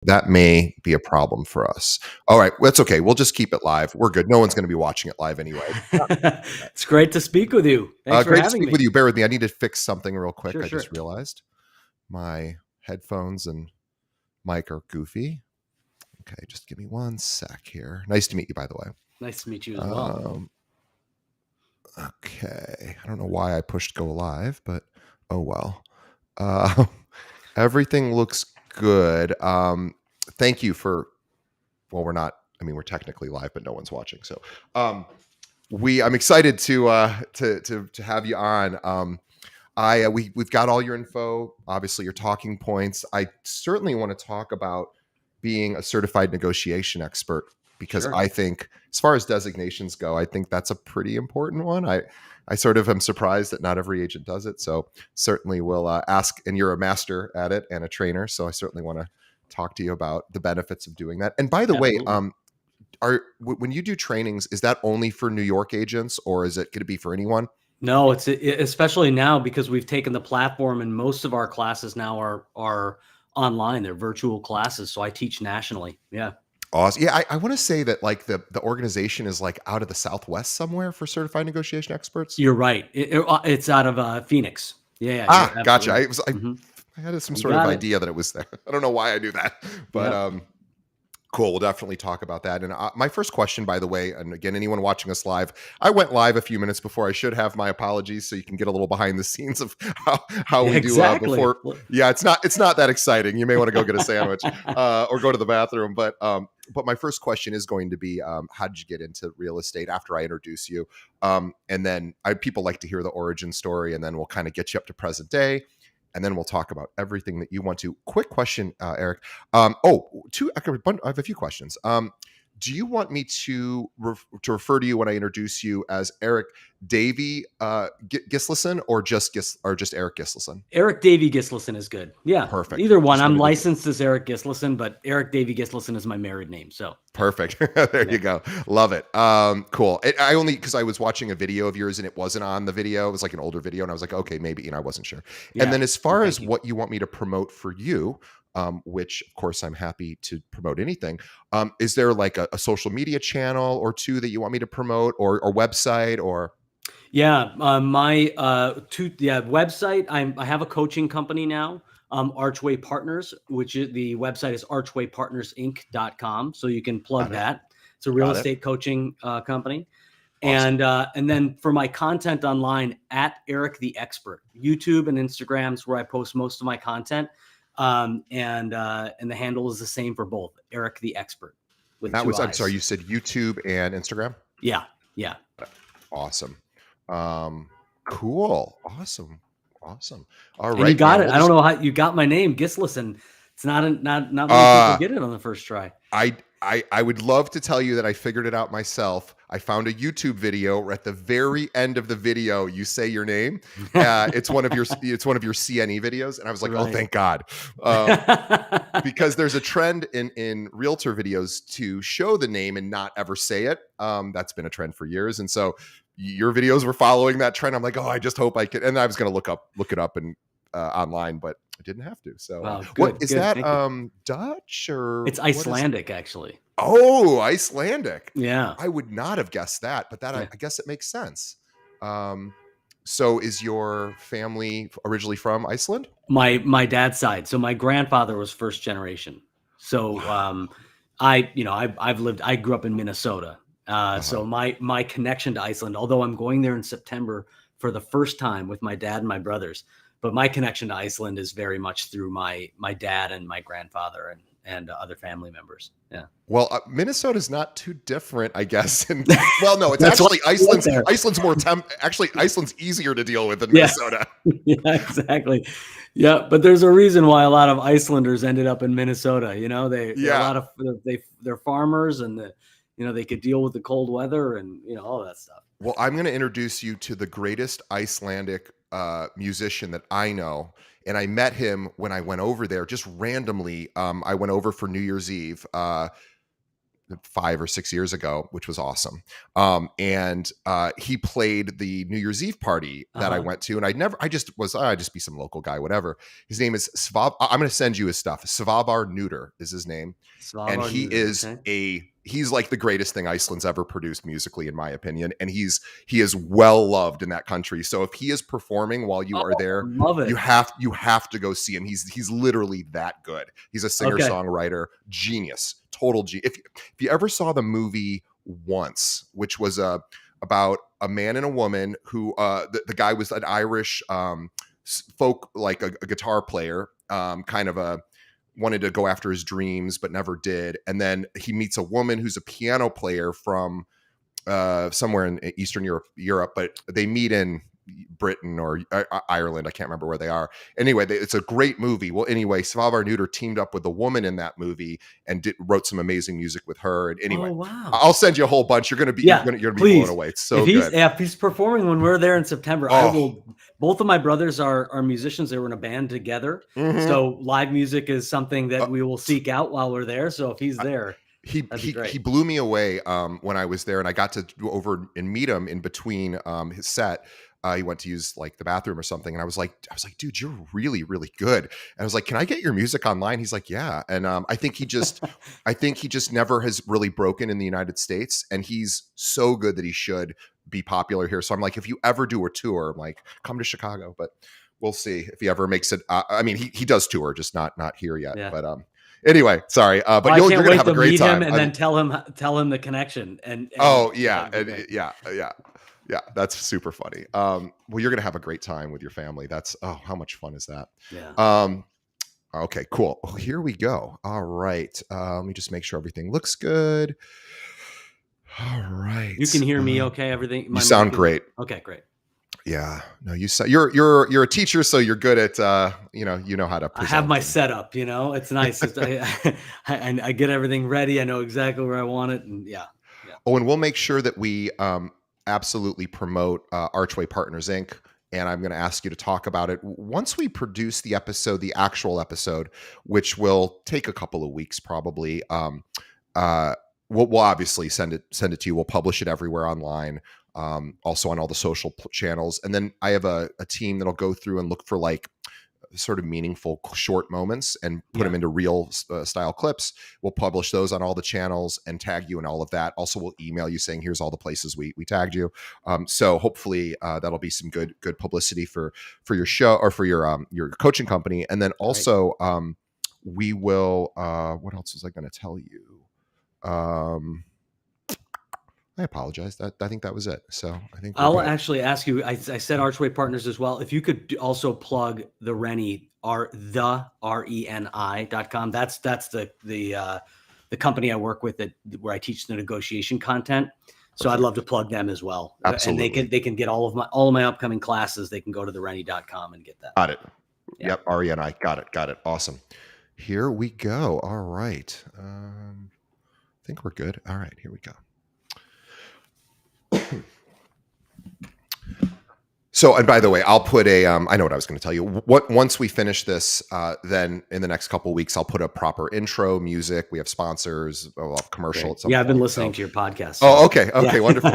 That may be a problem for us. All right, well, that's okay. We'll just keep it live. We're good. No one's going to be watching it live anyway. It's great to speak with you. Thanks for Great to having speak me. with you. Bear with me. I need to fix something real quick. Sure, I sure. just realized my headphones and mic are goofy. Okay, just give me one sec here. Nice to meet you, by the way. Nice to meet you as well. Okay, I don't know why I pushed go live, but oh well. Uh, everything looks good. Thank you for. Well, we're not. I mean, we're technically live, but no one's watching. So, I'm excited to have you on. We've got all your info, obviously your talking points. I certainly want to talk about being a certified negotiation expert because Sure. I think, as far as designations go, I think that's a pretty important one. I sort of am surprised that not every agent does it. So certainly we'll ask, and you're a master at it and a trainer. So I certainly want to talk to you about the benefits of doing that. And by the way, when you do trainings, is that only for New York agents or is it going to be for anyone? No, it's especially now because we've taken the platform and most of our classes now are online. They're virtual classes. So I teach nationally. Yeah. Awesome. Yeah, I want to say that like the organization is like out of the Southwest somewhere for certified negotiation experts. You're right. It's out of Phoenix. Yeah. You're Gotcha. right. I had some You sort of got it. idea that it was there. I don't know why I knew that, but Yep. cool. We'll definitely talk about that. And my first question, by the way, and again, anyone watching us live, I went live a few minutes before I should have. My apologies, so you can get a little behind the scenes of how we Exactly. do before. Yeah, it's not that exciting. You may want to go get a sandwich or go to the bathroom. But my first question is going to be, how did you get into real estate after I introduce you? And then people like to hear the origin story, and then we'll kind of get you up to present day. And then we'll talk about everything that you want to. Quick question, Eirik. I have a few questions. Do you want me to refer to you when I introduce you as Eirik Davey Gislason or just Eirik Gislason? Eirik Davey Gislason is good. Yeah. Perfect. Either one. I'm licensed as Eirik Gislason, but Eirik Davey Gislason is my married name. So perfect. There you go. Love it. Cool. I only because I was watching a video of yours and it wasn't on the video. It was like an older video, and I was like, okay, maybe. I wasn't sure. Yeah. And then as far as what you want me to promote for you, which of course I'm happy to promote anything. Is there like a social media channel or two that you want me to promote, or website or? Yeah, my website. I have a coaching company now, Archway Partners, which the website is archwaypartnersinc.com. So you can plug that. It's a real estate coaching company. Awesome. And then for my content online, at Eirik the Expert, YouTube and Instagram is where I post most of my content. And the handle is the same for both, Eirik the Expert. I'm sorry, you said YouTube and Instagram? Yeah. Awesome. Cool. Awesome. All right. And you got it. I don't know how you got my name, Gislason. It's not many people get it on the first try. I would love to tell you that I figured it out myself. I found a YouTube video at the very end of the video. You say your name. It's one of your CNE videos, and I was like, right. Oh, thank God, because there's a trend in realtor videos to show the name and not ever say it. That's been a trend for years, and so your videos were following that trend. I'm like, oh, I just hope I could. And I was going to look it up and online, but I didn't have to. So what is that? Dutch or it's Icelandic, actually. Oh, Icelandic. Yeah. I would not have guessed that, but I guess it makes sense. So is your family originally from Iceland? My dad's side. So my grandfather was first generation. So wow. I grew up in Minnesota. So my connection to Iceland, although I'm going there in September for the first time with my dad and my brothers, but my connection to Iceland is very much through my dad and my grandfather and other family members. Yeah. Well, Minnesota's not too different, I guess. Well, no, it's actually Iceland's more Iceland's easier to deal with than Minnesota. Yeah, exactly. Yeah, but there's a reason why a lot of Icelanders ended up in Minnesota. You know, they're farmers, and they could deal with the cold weather and all that stuff. Well, I'm going to introduce you to the greatest Icelandic musician that I know. And I met him when I went over there just randomly. I went over for New Year's Eve. 5 or 6 years ago, which was awesome. And he played the New Year's Eve party that I went to, and I just be some local guy, whatever. His name is Svav. I'm going to send you his stuff. Svavar Neuter is his name. And he is he's like the greatest thing Iceland's ever produced musically, in my opinion. And he is well loved in that country. So if he is performing while you are there, you have to go see him. He's literally that good. He's a singer-songwriter, genius, total genius. If you ever saw the movie Once, which was about a man and a woman who the guy was an Irish folk, like a guitar player, kind of wanted to go after his dreams but never did, and then he meets a woman who's a piano player from somewhere in Eastern Europe, but they meet in Britain or Ireland. I can't remember where they are. Anyway, it's a great movie. Well, anyway, Svavar Neuter teamed up with a woman in that movie and wrote some amazing music with her. And anyway, I'll send you a whole bunch. You're gonna be blown away. It's so good. If he's performing when we're there in September, I will. Both of my brothers are musicians. They were in a band together, so live music is something that we will seek out while we're there. So if he's there. He blew me away when I was there, and I got to go over and meet him in between his set. He went to use like the bathroom or something, and I was like, dude, you're really, really good. And I was like, can I get your music online? He's like, yeah. And I think he just never has really broken in the United States, and he's so good that he should be popular here. So I'm like, if you ever do a tour, I'm like, come to Chicago. But we'll see if he ever makes it. I mean, he does tour, just not here yet. Yeah. But anyway, sorry, but you're gonna have a great time. And then tell him the connection. And yeah, that's super funny. Well, you're gonna have a great time with your family. That's how much fun is that? Yeah. Okay, cool. Well, here we go. All right. Let me just make sure everything looks good. All right. You can hear me, okay? Everything. You sound great. Okay, great. Yeah, no, you're a teacher, so you're good at you know how to present. I have my setup, it's nice. I get everything ready. I know exactly where I want it, and yeah. Oh, and we'll make sure that we absolutely promote Archway Partners Inc. And I'm going to ask you to talk about it once we produce the actual episode, which will take a couple of weeks probably. We'll obviously send it to you. We'll publish it everywhere online. Also on all the social channels. And then I have a team that'll go through and look for like sort of meaningful short moments and put them into real style clips. We'll publish those on all the channels and tag you and all of that. Also, we'll email you saying, here's all the places we tagged you. So hopefully that'll be some good publicity for your show or for your coaching company. And then also we will, what else was I going to tell you? I apologize. I think that was it. So I think I'll actually ask you. I said Archway Partners as well. If you could also plug the Reni, RENI.com. That's the company I work with where I teach the negotiation content. So I'd love to plug them as well. Absolutely. And they can get all of my upcoming classes. They can go to the Reni.com and get that. Got it. Yeah. Yep. RENI. Got it. Awesome. Here we go. All right. I think we're good. All right. Here we go. So, and by the way, I'll put I know what I was going to tell you. Once we finish this, then in the next couple of weeks, I'll put a proper intro, music. We have sponsors, we'll have commercial. At some I've been listening to your podcast. So. Oh, okay. Yeah. Wonderful.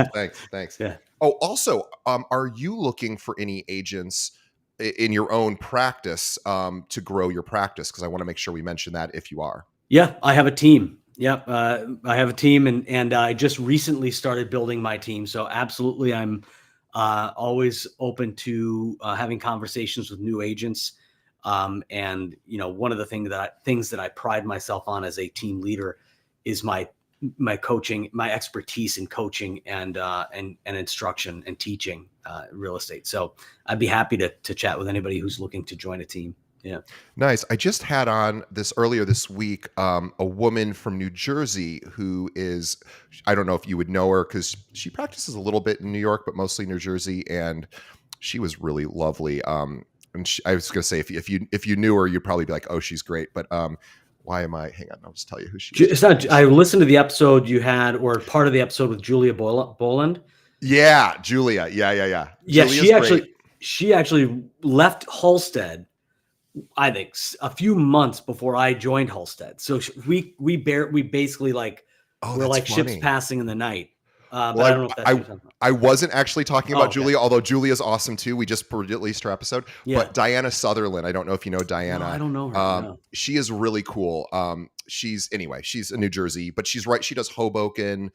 Thanks. Yeah. Oh, also, are you looking for any agents in your own practice to grow your practice? Because I want to make sure we mention that if you are. Yeah, I have a team. Yep. I have a team and I just recently started building my team. So absolutely. I'm always open to having conversations with new agents. And one of the things that I pride myself on as a team leader is my coaching, my expertise in coaching and instruction and teaching real estate. So I'd be happy to chat with anybody who's looking to join a team. Yeah. Nice. I just had on earlier this week, a woman from New Jersey who is, I don't know if you would know her because she practices a little bit in New York, but mostly New Jersey. And she was really lovely. And I was going to say, if you knew her, you'd probably be like, oh, she's great. But hang on, I'll just tell you who she is. It's not, I listened to the episode you had, or part of the episode with Julia Boland. Yeah. Julia. Yeah. Yeah. She actually left Halstead, I think, a few months before I joined Halstead. So we basically like Oh, We're that's like ships funny. passing in the night. But I Well, don't know if that's what you're talking about. I wasn't actually talking Oh, about okay. Julia, although Julia's awesome too. We just released her episode. Yeah. But Diana Sutherland, I don't know if you know No, I Diana. don't know her. No. She is really cool. She's in New Jersey, but she's right. She does Hoboken.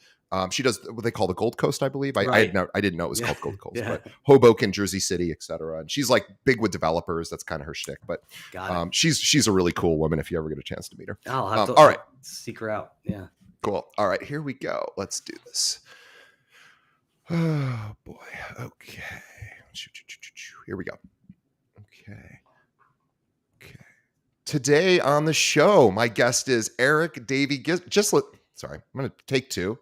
She does what they call the Gold Coast, I believe. I Right. didn't know it was Yeah. called Gold Coast, Yeah. but Hoboken, Jersey City, etc. And she's like big with developers. That's kind of her shtick. But Got it. she's a really cool woman if you ever get a chance to meet her. I'll have to all right. seek her out. Yeah. Cool. All right, here we go. Let's do this. Oh boy. Okay. Here we go. Okay. Today on the show, my guest is Eirik Gislason. Sorry, I'm going to take two.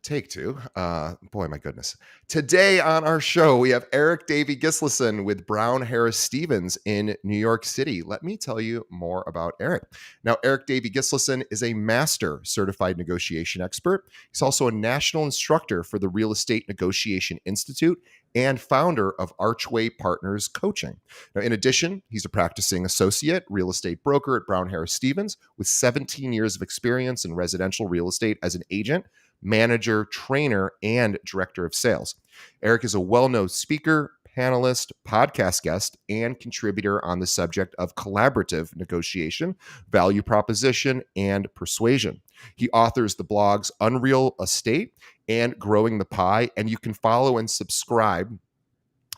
Boy, my goodness. Today on our show, we have Eirik Gislason with Brown Harris Stevens in New York City. Let me tell you more about Eirik. Now, Eirik Gislason is a master certified negotiation expert. He's also a national instructor for the Real Estate Negotiation Institute and founder of Archway Partners Coaching. Now, in addition, he's a practicing associate real estate broker at Brown Harris Stevens with 17 years of experience in residential real estate as an agent, manager, trainer, and director of sales. Eirik is a well-known speaker, panelist, podcast guest, and contributor on the subject of collaborative negotiation, value proposition, and persuasion. He authors the blogs Unreal Estate and Growing the Pie, and you can follow and subscribe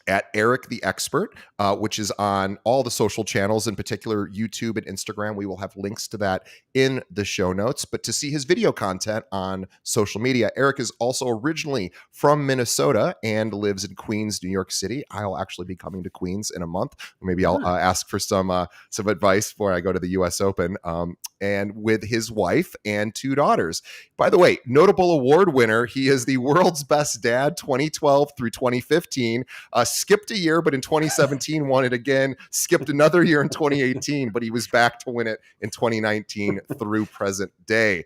at Eirik the Expert, which is on all the social channels, in particular YouTube and Instagram. We will have links to that in the show notes. But to see his video content on social media, Eirik is also originally from Minnesota and lives in Queens, New York City. I'll actually be coming to Queens in a month. Maybe I'll ask for some advice before I go to the U.S. Open. And with his wife and 2 daughters. By the way, notable award winner. He is the world's best dad 2012 through 2015. Skipped a year, but in 2017 won it again. Skipped another year in 2018, but he was back to win it in 2019 through present day.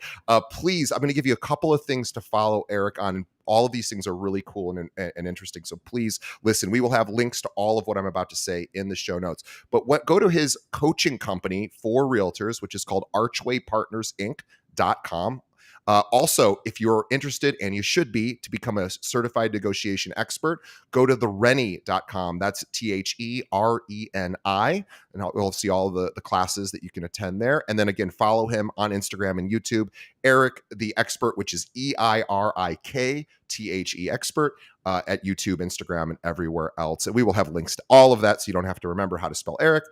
Please, I'm going to give you a couple of things to follow Eirik on. All of these things are really cool and interesting. So please listen. We will have links to all of what I'm about to say in the show notes. But go to his coaching company for realtors, which is called archwaypartnersinc.com. Also, if you're interested, and you should be, to become a certified negotiation expert, go to thereni.com. That's THERENI. And you'll see all of the classes that you can attend there. And then again, follow him on Instagram and YouTube, Eirik the Expert, which is EIRIK THE Expert, at YouTube, Instagram, and everywhere else. And we will have links to all of that so you don't have to remember how to spell Eirik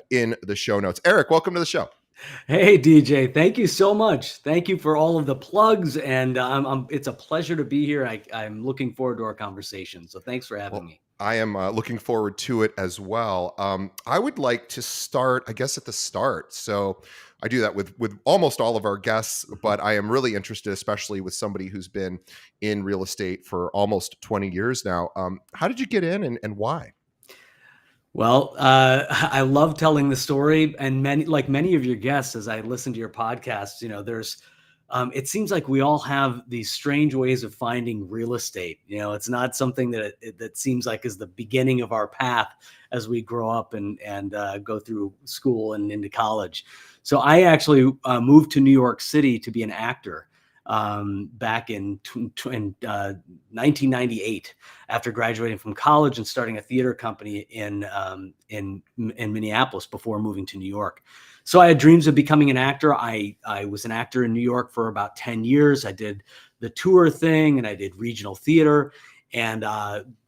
in the show notes. Eirik, welcome to the show. Hey, DJ, thank you so much. Thank you for all of the plugs. And it's a pleasure to be here. I'm looking forward to our conversation. So thanks for having me. I am looking forward to it as well. I would like to start, I guess, at the start. So I do that with almost all of our guests, but I am really interested, especially with somebody who's been in real estate for almost 20 years now. How did you get in and why? Well, I love telling the story, and many of your guests, as I listen to your podcasts, there's, it seems like we all have these strange ways of finding real estate. It's not something that seems like is the beginning of our path as we grow up and go through school and into college. So I actually moved to New York City to be an actor back in 1998, after graduating from college and starting a theater company in Minneapolis before moving to New York. So I had dreams of becoming an actor. I was an actor in New York for about 10 years. I did the tour thing, and I did regional theater and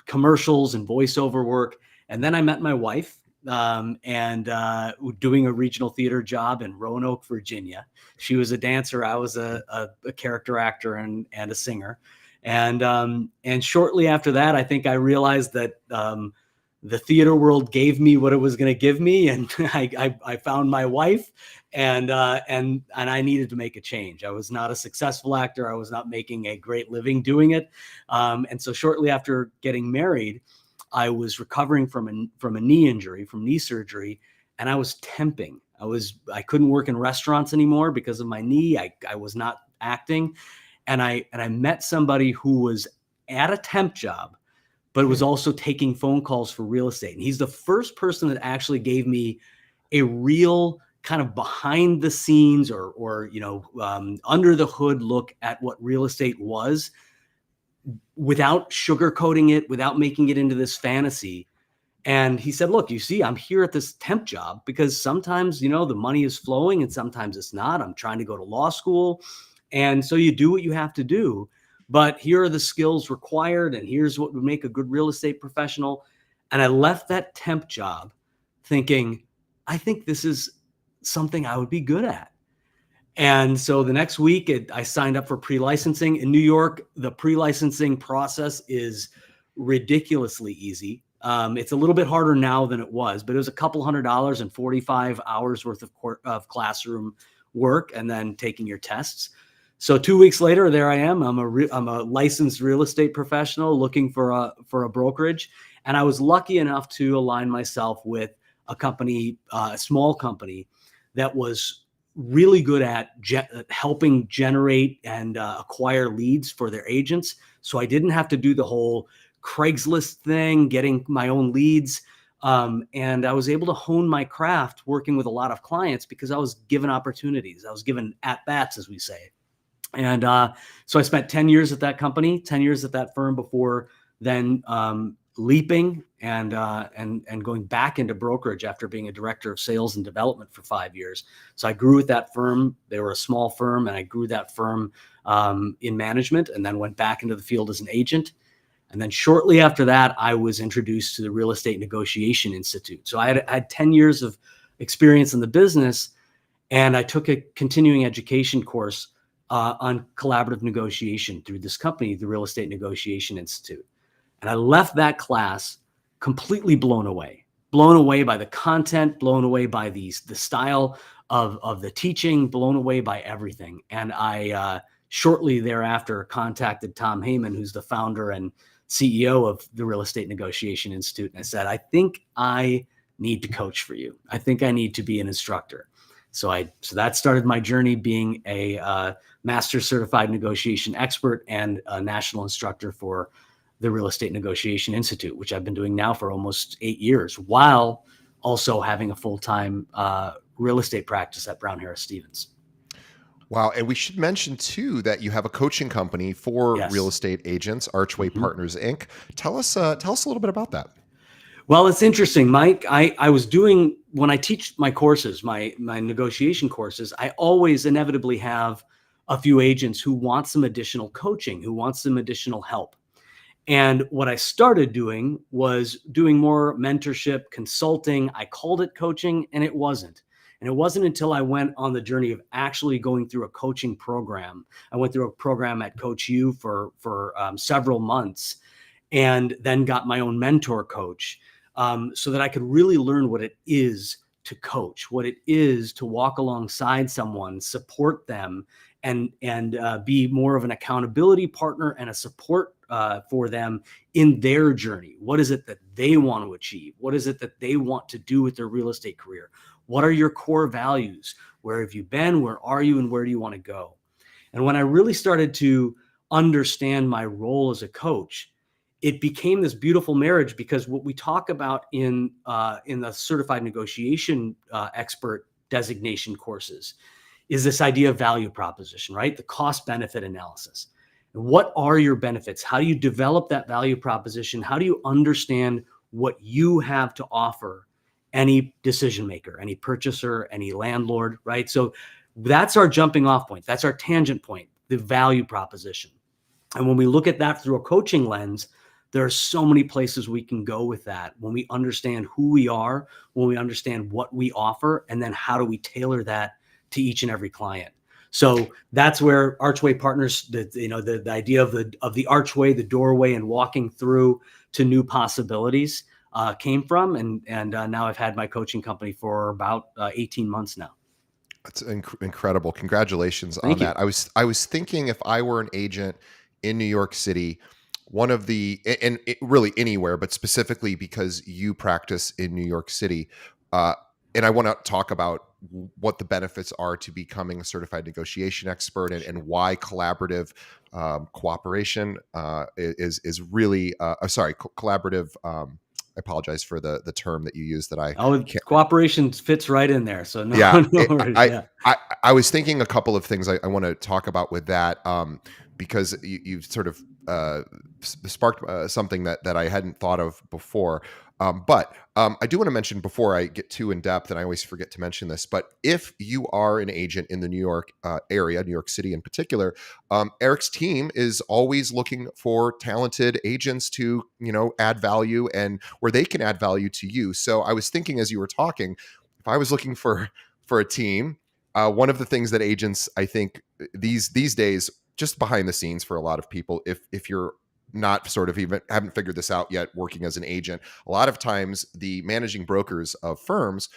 commercials and voiceover work. And then I met my wife, and doing a regional theater job in Roanoke, Virginia. She was a dancer. I was a character actor and a singer. And shortly after that, I think I realized that the theater world gave me what it was going to give me, and I found my wife, and I needed to make a change. I was not a successful actor. I was not making a great living doing it, and so shortly after getting married, I was recovering from a knee injury, from knee surgery, and I was temping. I couldn't work in restaurants anymore because of my knee. I was not acting, and I met somebody who was at a temp job, but was also taking phone calls for real estate. And he's the first person that actually gave me a real kind of behind the scenes or under the hood look at what real estate was without sugarcoating it, without making it into this fantasy. And he said, look, you see, I'm here at this temp job because sometimes, the money is flowing and sometimes it's not. I'm trying to go to law school. And so you do what you have to do. But here are the skills required. And here's what would make a good real estate professional. And I left that temp job thinking, I think this is something I would be good at. And so the next week I signed up for pre-licensing. In New York, the pre-licensing process is ridiculously easy. It's a little bit harder now than it was, but it was a couple $100 and 45 hours worth of classroom work and then taking your tests. So 2 weeks later, there I am. I'm a licensed real estate professional looking for a brokerage. And I was lucky enough to align myself with a company, a small company that was really good at helping generate and acquire leads for their agents. So I didn't have to do the whole Craigslist thing, getting my own leads. And I was able to hone my craft working with a lot of clients because I was given opportunities. I was given at-bats, as we say. And so I spent 10 years at that company, 10 years at that firm before then leaping and going back into brokerage after being a director of sales and development for 5 years. So I grew with that firm. They were a small firm, and I grew that firm in management and then went back into the field as an agent. And then shortly after that, I was introduced to the Real Estate Negotiation Institute. So I had 10 years of experience in the business, and I took a continuing education course on collaborative negotiation through this company, the Real Estate Negotiation Institute. And I left that class completely blown away by the content, blown away by the style of the teaching, blown away by everything. And I shortly thereafter contacted Tom Heyman, who's the founder and CEO of the Real Estate Negotiation Institute. And I said, I think I need to coach for you. I think I need to be an instructor. So that started my journey being a master certified negotiation expert and a national instructor for the Real Estate Negotiation Institute, which I've been doing now for almost 8 years, while also having a full-time real estate practice at Brown Harris Stevens. Wow. And we should mention too that you have a coaching company for real estate agents, Archway Partners Inc. Tell us a little bit about that. Well, it's interesting, Mike. I was doing, when I teach my courses, my negotiation courses, I always inevitably have a few agents who want some additional coaching, who want some additional help. And what I started doing was doing more mentorship, consulting. I called it coaching, and it wasn't. And it wasn't until I went on the journey of actually going through a coaching program. I went through a program at Coach U for several months, and then got my own mentor coach, so that I could really learn what it is to coach, what it is to walk alongside someone, support them, and be more of an accountability partner and a support for them in their journey. What is it that they want to achieve? What is it that they want to do with their real estate career? What are your core values? Where have you been? Where are you? And where do you want to go? And when I really started to understand my role as a coach, it became this beautiful marriage, because what we talk about in the certified negotiation expert designation courses is this idea of value proposition, right? The cost benefit analysis. And what are your benefits? How do you develop that value proposition? How do you understand what you have to offer any decision maker, any purchaser, any landlord, right? So that's our jumping off point. That's our tangent point, the value proposition. And when we look at that through a coaching lens, there are so many places we can go with that when we understand who we are, when we understand what we offer, and then how do we tailor that to each and every client. So that's where Archway Partners, the idea of the archway, the doorway, and walking through to new possibilities came from. And now I've had my coaching company for about 18 months now. That's incredible. Congratulations on Thank you. that. I was thinking, if I were an agent in New York City, one of the, and really anywhere, but specifically because you practice in New York City, and I want to talk about what the benefits are to becoming a certified negotiation expert, and why collaborative cooperation is really, collaborative I apologize for the term that you use that I Oh, can't. cooperation fits right in there. So no, Yeah, no worries. Yeah. I was thinking a couple of things I want to talk about with that, because you've sort of sparked something that I hadn't thought of before. But I do want to mention before I get too in depth, and I always forget to mention this, but if you are an agent in the New York area, New York City in particular, Erik's team is always looking for talented agents to, add value and where they can add value to you. So I was thinking as you were talking, if I was looking for a team, one of the things that agents, I think these days, just behind the scenes for a lot of people, if you're not sort of even haven't figured this out yet working as an agent, a lot of times the managing brokers of firms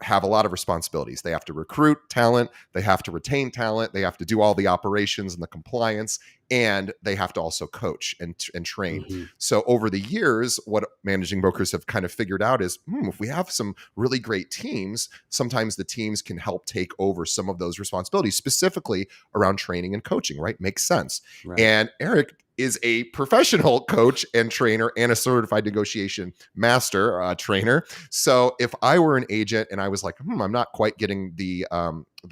have a lot of responsibilities. They have to recruit talent, they have to retain talent, they have to do all the operations and the compliance, and they have to also coach and train. Mm-hmm. So over the years, what managing brokers have kind of figured out is, if we have some really great teams, sometimes the teams can help take over some of those responsibilities, specifically around training and coaching, right? Makes sense. Right. And Erik is a professional coach and trainer and a certified negotiation master trainer. So if I were an agent and I was like, I'm not quite getting the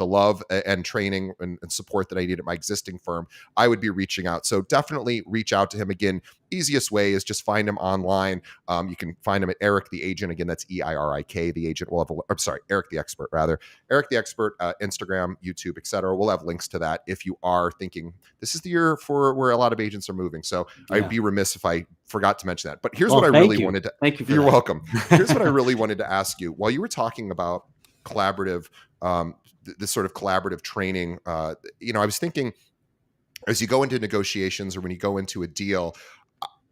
love and training and support that I need at my existing firm, I would be reaching out. So definitely reach out to him. Again, easiest way is just find him online. You can find him at Eirik the Agent. Again, that's EIRIK the Agent. I'm sorry, Eirik the Expert rather. Eirik the Expert, Instagram, YouTube, etc. We'll have links to that if you are thinking this is the year for where a lot of agents are moving. So I'd be remiss if I forgot to mention that. But here's what I really wanted to. Thank you. You're welcome. Here's what I really wanted to ask you. While you were talking about collaborative, this sort of collaborative training, I was thinking, as you go into negotiations or when you go into a deal,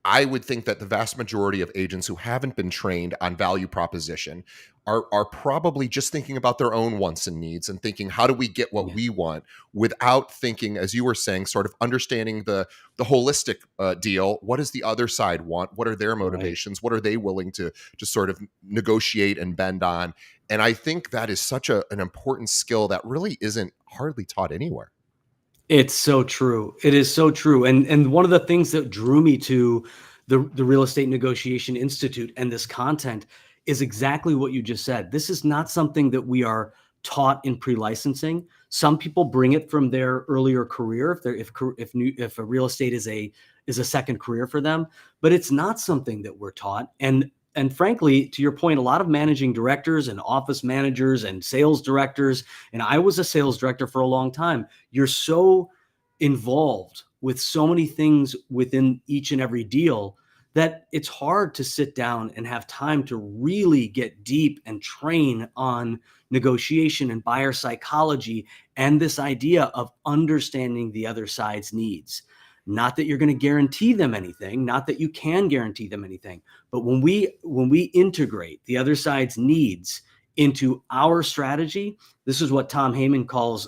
I would think that the vast majority of agents who haven't been trained on value proposition are probably just thinking about their own wants and needs and thinking, how do we get what we want, without thinking, as you were saying, sort of understanding the holistic deal. What does the other side want? What are their motivations? Right. What are they willing to just sort of negotiate and bend on? And I think that is such an important skill that really isn't hardly taught anywhere. It's so true. It is so true. And one of the things that drew me to the Real Estate Negotiation Institute and this content is exactly what you just said. This is not something that we are taught in pre-licensing. Some people bring it from their earlier career, if a real estate is a second career for them, but it's not something that we're taught. And frankly, to your point, a lot of managing directors and office managers and sales directors, and I was a sales director for a long time, you're so involved with so many things within each and every deal that it's hard to sit down and have time to really get deep and train on negotiation and buyer psychology and this idea of understanding the other side's needs. Not that you're going to guarantee them anything, not that you can guarantee them anything, but when we integrate the other side's needs into our strategy, this is what Tom Heyman calls,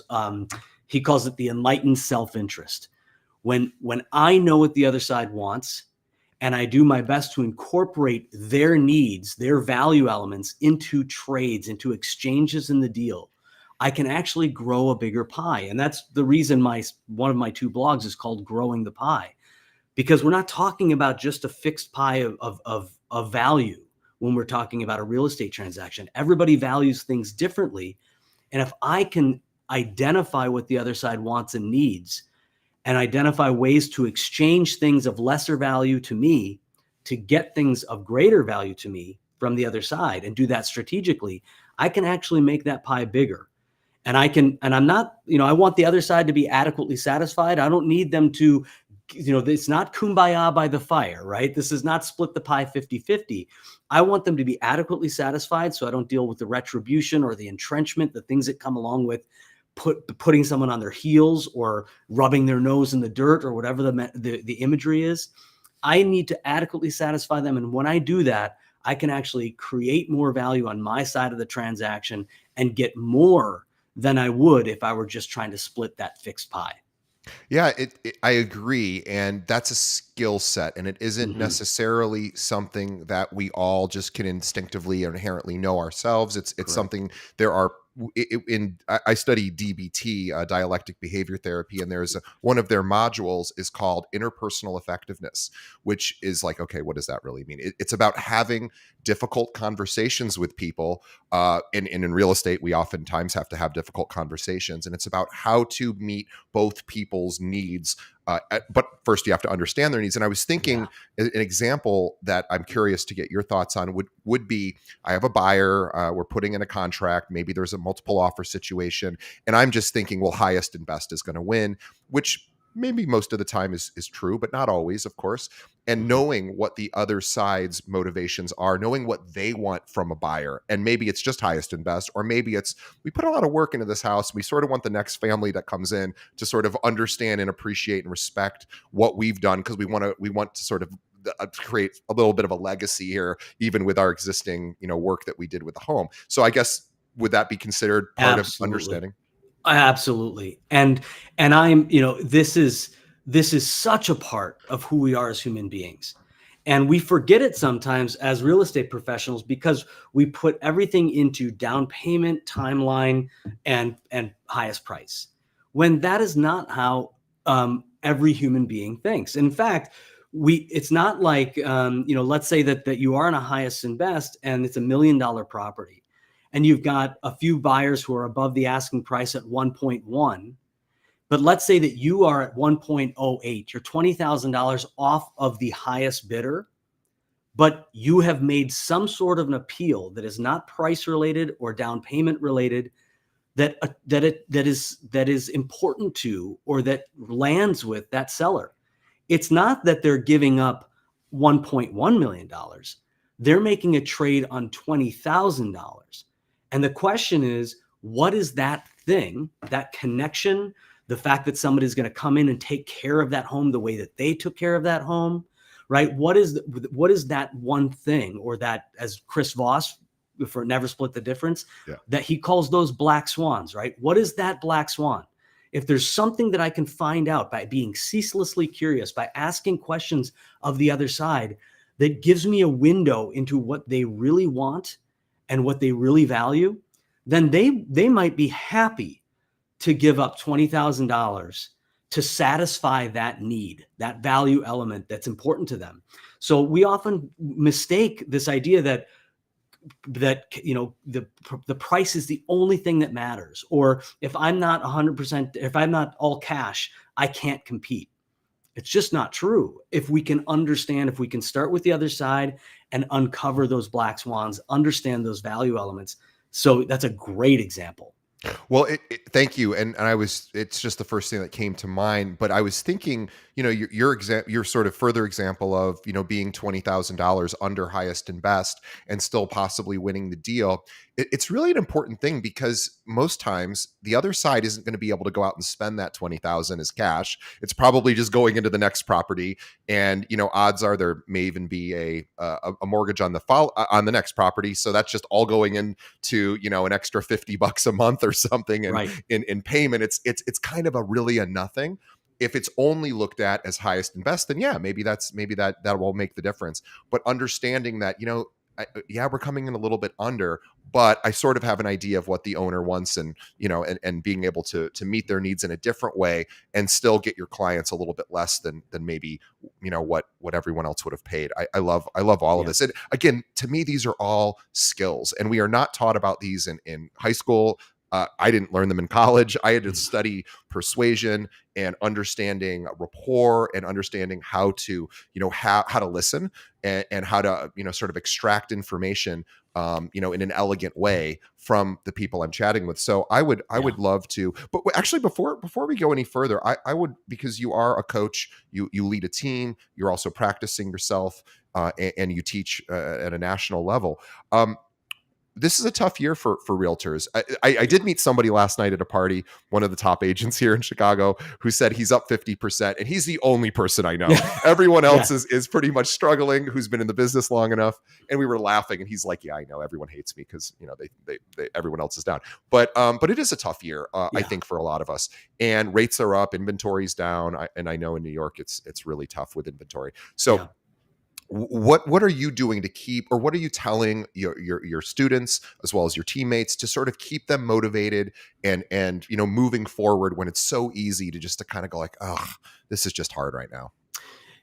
he calls it the enlightened self-interest. When I know what the other side wants, and I do my best to incorporate their needs, their value elements into trades, into exchanges in the deal, I can actually grow a bigger pie. And that's the reason one of my two blogs is called Growing the Pie, because we're not talking about just a fixed pie of value when we're talking about a real estate transaction. Everybody values things differently. And if I can identify what the other side wants and needs and identify ways to exchange things of lesser value to me to get things of greater value to me from the other side and do that strategically, I can actually make that pie bigger. And I'm not, I want the other side to be adequately satisfied. I don't need them to, it's not kumbaya by the fire, right? This is not split the pie 50-50. I want them to be adequately satisfied so I don't deal with the retribution or the entrenchment, the things that come along with putting someone on their heels or rubbing their nose in the dirt or whatever the imagery is. I need to adequately satisfy them. And when I do that, I can actually create more value on my side of the transaction and get more than I would if I were just trying to split that fixed pie. Yeah, I agree. And that's a skill set. And it isn't necessarily something that we all just can instinctively or inherently know ourselves. It's something, there are I study DBT, dialectic behavior therapy, and there's one of their modules is called interpersonal effectiveness, which is like, okay, what does that really mean? It's about having difficult conversations with people. And in real estate, we oftentimes have to have difficult conversations, and it's about how to meet both people's needs. But first, you have to understand their needs. And I was thinking an example that I'm curious to get your thoughts on would be, I have a buyer, we're putting in a contract, maybe there's a multiple offer situation, and I'm just thinking, well, highest and best is going to win, which maybe most of the time is true, but not always, of course. And knowing what the other side's motivations are, knowing what they want from a buyer, and maybe it's just highest and best, or maybe it's, we put a lot of work into this house, we sort of want the next family that comes in to sort of understand and appreciate and respect what we've done, because we want to sort of create a little bit of a legacy here, even with our existing, work that we did with the home. So I guess, would that be considered part of understanding? Absolutely. And I'm, this is such a part of who we are as human beings. And we forget it sometimes as real estate professionals, because we put everything into down payment, timeline, and highest price, when that is not how every human being thinks. In fact, it's not like, let's say that you are in a highest and best and it's $1 million property, and you've got a few buyers who are above the asking price at 1.1. But let's say that you are at 1.08, you're $20,000 off of the highest bidder, but you have made some sort of an appeal that is not price related or down payment related, that is important to, or that lands with that seller. It's not that they're giving up $1.1 million. They're making a trade on $20,000. And the question is, what is that thing, that connection, the fact that somebody's going to come in and take care of that home the way that they took care of that home, right? What is that one thing, or that, as Chris Voss for Never Split the Difference, that he calls those black swans, right? What is that black swan? If there's something that I can find out by being ceaselessly curious, by asking questions of the other side, that gives me a window into what they really want and what they really value, then they might be happy to give up $20,000 to satisfy that need, that value element that's important to them. So we often mistake this idea that the price is the only thing that matters, or if I'm not 100%, if I'm not all cash, I can't compete. It's just not true. If we can understand, if we can start with the other side and uncover those black swans, understand those value elements. So that's a great example. Well, thank you. And it's just the first thing that came to mind, but I was thinking, your sort of further example of, being $20,000 under highest and best and still possibly winning the deal. It's really an important thing, because most times the other side isn't going to be able to go out and spend that 20,000 as cash. It's probably just going into the next property, and odds are there may even be a mortgage on the next property. So that's just all going into an extra $50 a month or something, and right. in payment. It's kind of a nothing. If it's only looked at as highest and best, then maybe that will make the difference. But understanding that, we're coming in a little bit under, but I sort of have an idea of what the owner wants, and and being able to meet their needs in a different way and still get your clients a little bit less than maybe what everyone else would have paid. I love all of this. And again, to me, these are all skills, and we are not taught about these in high school. I didn't learn them in college. I had to study persuasion and understanding rapport, and understanding how to, how to listen, and how to, sort of extract information, in an elegant way from the people I'm chatting with. So I would love to, but actually before we go any further, I would, because you are a coach, you lead a team, you're also practicing yourself, and you teach at a national level. This is a tough year for realtors. I did meet somebody last night at a party, one of the top agents here in Chicago, who said he's up 50%, and he's the only person I know. Everyone else is pretty much struggling, who's been in the business long enough. And we were laughing, and he's like, "Yeah, I know everyone hates me because they everyone else is down." But it is a tough year, I think, for a lot of us. And rates are up, inventory's down, and I know in New York it's really tough with inventory. So. What are you doing to keep, or what are you telling your students as well as your teammates to sort of keep them motivated and moving forward when it's so easy to kind of go like, oh, this is just hard right now?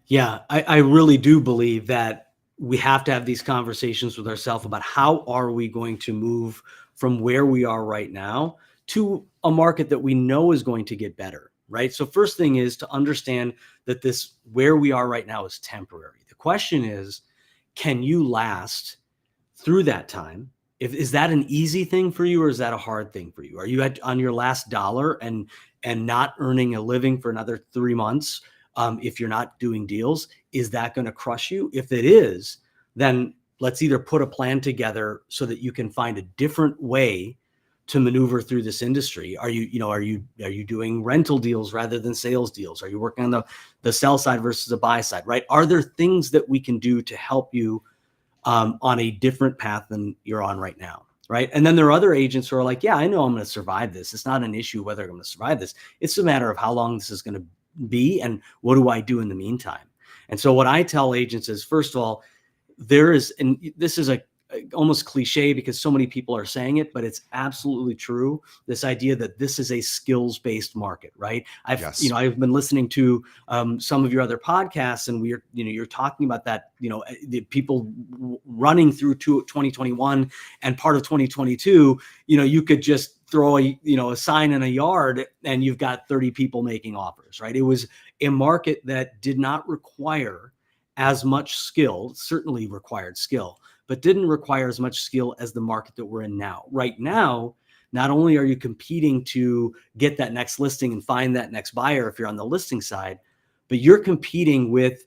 Yeah, I really do believe that we have to have these conversations with ourselves about how are we going to move from where we are right now to a market that we know is going to get better, right? So first thing is to understand that this where we are right now is temporary. The question is, can you last through that time? Is that an easy thing for you, or is that a hard thing for you? Are you on your last dollar and not earning a living for another 3 months? If you're not doing deals, is that going to crush you? If it is, then let's either put a plan together so that you can find a different way to maneuver through this industry. Are you doing rental deals rather than sales deals? Are you working on the sell side versus the buy side, right? Are there things that we can do to help you on a different path than you're on right now, right? And then there are other agents who are like, yeah, I know I'm going to survive this. It's not an issue whether I'm going to survive this. It's a matter of how long this is going to be and what do I do in the meantime. And so what I tell agents is, first of all, and this is a almost cliche because so many people are saying it, but it's absolutely true. This idea that this is a skills-based market, right? Yes. I've been listening to some of your other podcasts, and you're talking about that, the people running through 2021 and part of 2022. You could just throw a sign in a yard and you've got 30 people making offers, right? It was a market that did not require as much skill, certainly required skill, but didn't require as much skill as the market that we're in now. Right now, not only are you competing to get that next listing and find that next buyer if you're on the listing side, but you're competing with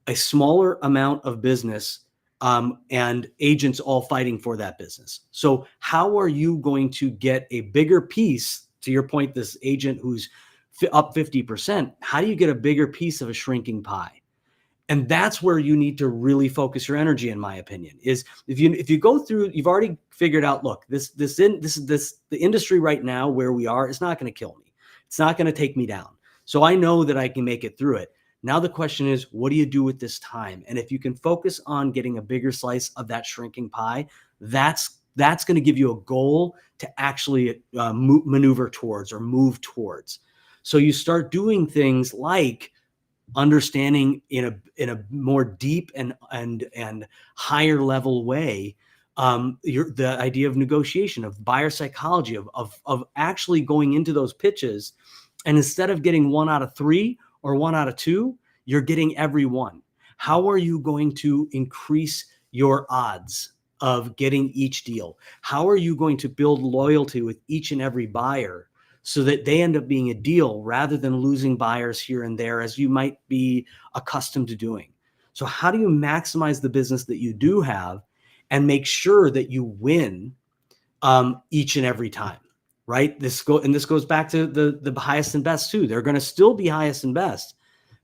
a smaller amount of business and agents all fighting for that business. So how are you going to get a bigger piece? To your point, this agent who's up 50%, how do you get a bigger piece of a shrinking pie? And that's where you need to really focus your energy, in my opinion, is if you go through, you've already figured out, look, the industry right now where we are is not going to kill me. It's not going to take me down. So I know that I can make it through it. Now the question is, what do you do with this time? And if you can focus on getting a bigger slice of that shrinking pie, that's going to give you a goal to actually maneuver towards or move towards. So you start doing things like understanding in a more deep and higher level way the idea of negotiation, of buyer psychology, of actually going into those pitches, and instead of getting 1 out of 3 or 1 out of 2, you're getting every one. How are you going to increase your odds of getting each deal? How are you going to build loyalty with each and every buyer so that they end up being a deal rather than losing buyers here and there as you might be accustomed to doing? So how do you maximize the business that you do have and make sure that you win each and every time, right? This goes back to the highest and best too. They're going to still be highest and best,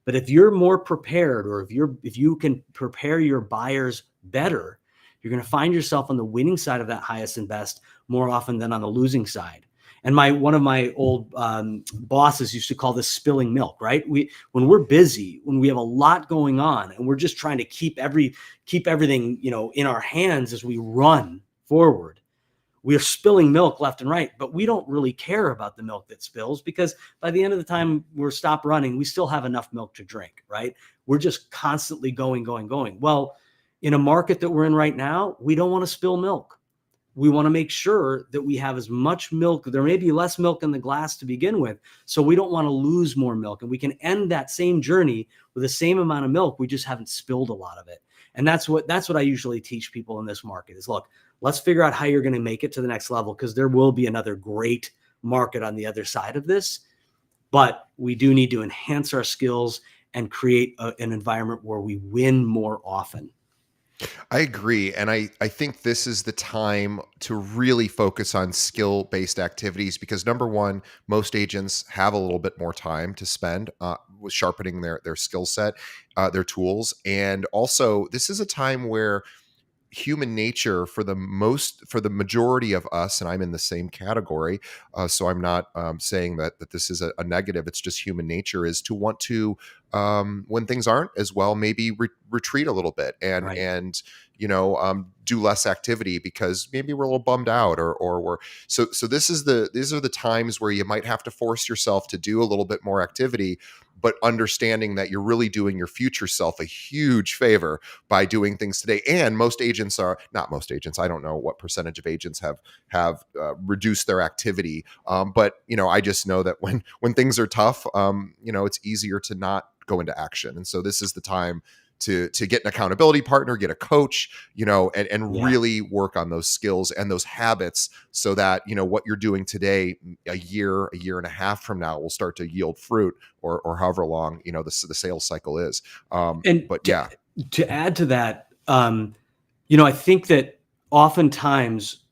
but if you're more prepared, or if you can prepare your buyers better, you're going to find yourself on the winning side of that highest and best more often than on the losing side. And one of my old bosses used to call this spilling milk, right? When we're busy, when we have a lot going on, and we're just trying to keep everything, in our hands as we run forward, we are spilling milk left and right, but we don't really care about the milk that spills, because by the end of the time we're stopped running, we still have enough milk to drink, right? We're just constantly going, going, going. Well, in a market that we're in right now, we don't want to spill milk. We want to make sure that we have as much milk. There may be less milk in the glass to begin with, so we don't want to lose more milk. And we can end that same journey with the same amount of milk. We just haven't spilled a lot of it. And that's what I usually teach people in this market is, look, let's figure out how you're going to make it to the next level, because there will be another great market on the other side of this. But we do need to enhance our skills and create an environment where we win more often. I agree. And I think this is the time to really focus on skill-based activities because, number one, most agents have a little bit more time to spend with sharpening their skill set, their tools. And also, this is a time where human nature for the majority of us, and I'm in the same category. So I'm not saying that this is a negative. It's just human nature is to want to, when things aren't as well, maybe retreat a little bit Right. and do less activity because maybe we're a little bummed out, or we're so these are the times where you might have to force yourself to do a little bit more activity, but understanding that you're really doing your future self a huge favor by doing things today. And most agents are not most agents. I don't know what percentage of agents have reduced their activity. But I just know that when things are tough, it's easier to not go into action. And so this is the time to get an accountability partner, get a coach, and really work on those skills and those habits so that, what you're doing today, a year and a half from now will start to yield fruit, or however long, the sales cycle is. To add to that, I think that oftentimes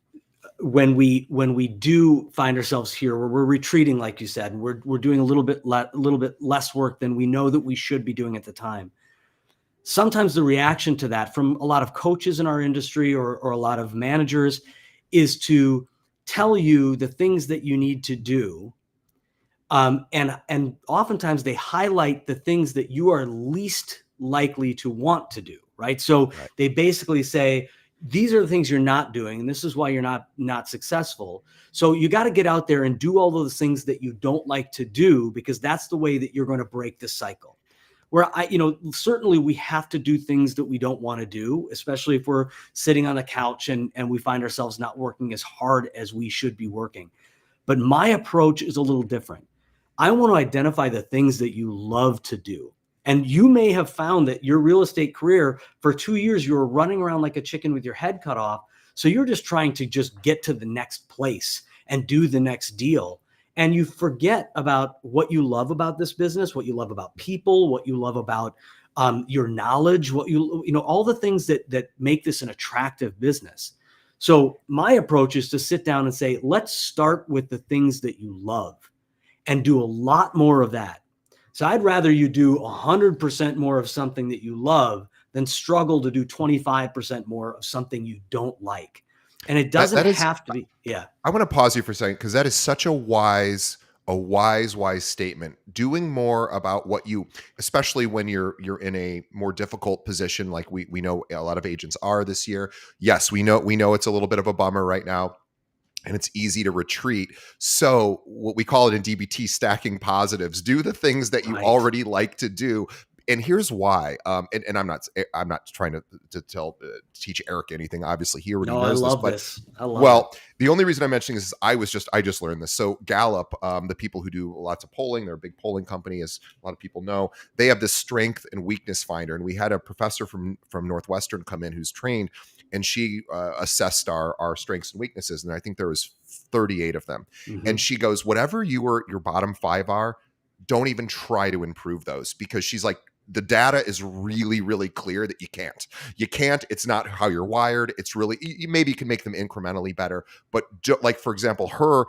when we do find ourselves here where we're retreating, like you said, and we're doing a little bit less work than we know that we should be doing at the time. Sometimes the reaction to that from a lot of coaches in our industry or a lot of managers is to tell you the things that you need to do. And oftentimes they highlight the things that you are least likely to want to do, right? So they basically say, these are the things you're not doing, and this is why you're not successful. So you got to get out there and do all those things that you don't like to do, because that's the way that you're going to break the cycle. Where certainly we have to do things that we don't want to do, especially if we're sitting on the couch and we find ourselves not working as hard as we should be working. But my approach is a little different. I want to identify the things that you love to do. And you may have found that your real estate career for 2 years, you were running around like a chicken with your head cut off. So you're just trying to just get to the next place and do the next deal. And you forget about what you love about this business, what you love about people, what you love about your knowledge, all the things that make this an attractive business. So my approach is to sit down and say, let's start with the things that you love and do a lot more of that. So I'd rather you do 100% more of something that you love than struggle to do 25% more of something you don't like. And it doesn't have to be. Yeah. I want to pause you for a second, because that is such a wise statement. Doing more about what you, especially when you're in a more difficult position, like we know a lot of agents are this year. Yes, we know it's a little bit of a bummer right now, and it's easy to retreat. So what we call it in DBT, stacking positives. Do the things that you already like to do. And here's why. And I'm not trying to teach Eirik anything. Obviously, he already knows this. I love it. The only reason I'm mentioning this is I just learned this. So Gallup, the people who do lots of polling, they're a big polling company, as a lot of people know. They have this strength and weakness finder, and we had a professor from Northwestern come in who's trained, and she assessed our strengths and weaknesses, and I think there was 38 of them. Mm-hmm. And she goes, whatever your bottom 5 are, don't even try to improve those, because she's like, the data is really, really clear that you can't. It's not how you're wired. It's really, you maybe can make them incrementally better, but like, for example, her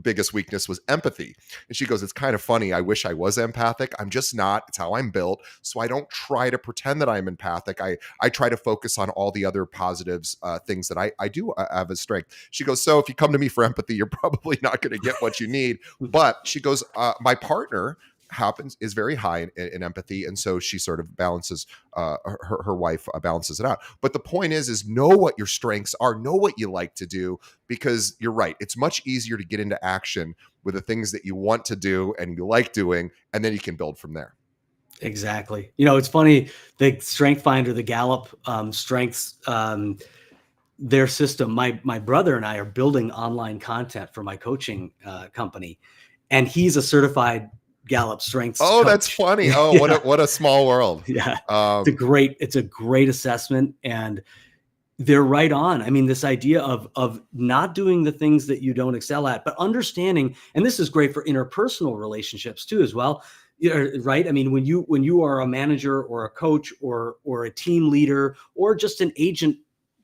biggest weakness was empathy. And she goes, it's kind of funny. I wish I was empathic. I'm just not. It's how I'm built. So I don't try to pretend that I'm empathic. I try to focus on all the other positives, things that I do have as strength. She goes, so if you come to me for empathy, you're probably not going to get what you need. But she goes, my partner is very high in empathy, and so she sort of balances, her wife balances it out. But the point is know what your strengths are, know what you like to do, because you're right, it's much easier to get into action with the things that you want to do and you like doing, and then you can build from there. Exactly. It's funny, the Strength Finder, the Gallup strengths, their system, my brother and I are building online content for my coaching company, and he's a certified Gallup strengths coach. That's funny. Oh, yeah. What a small world. Yeah. It's a great assessment, and they're right on. I mean, this idea of not doing the things that you don't excel at, but understanding, and this is great for interpersonal relationships too, as well. Right. I mean, when you are a manager or a coach or a team leader or just an agent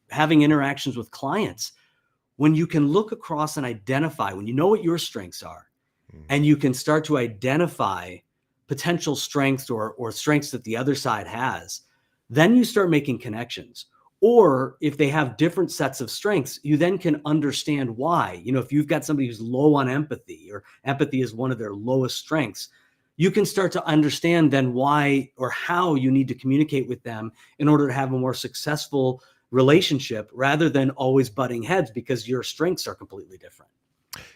having interactions with clients, when you can look across and identify, when you know what your strengths are, and you can start to identify potential strengths or strengths that the other side has, Then you start making connections. Or if they have different sets of strengths, you then can understand why. If you've got somebody who's low on empathy, or empathy is one of their lowest strengths, you can start to understand then why or how you need to communicate with them in order to have a more successful relationship, rather than always butting heads because your strengths are completely different.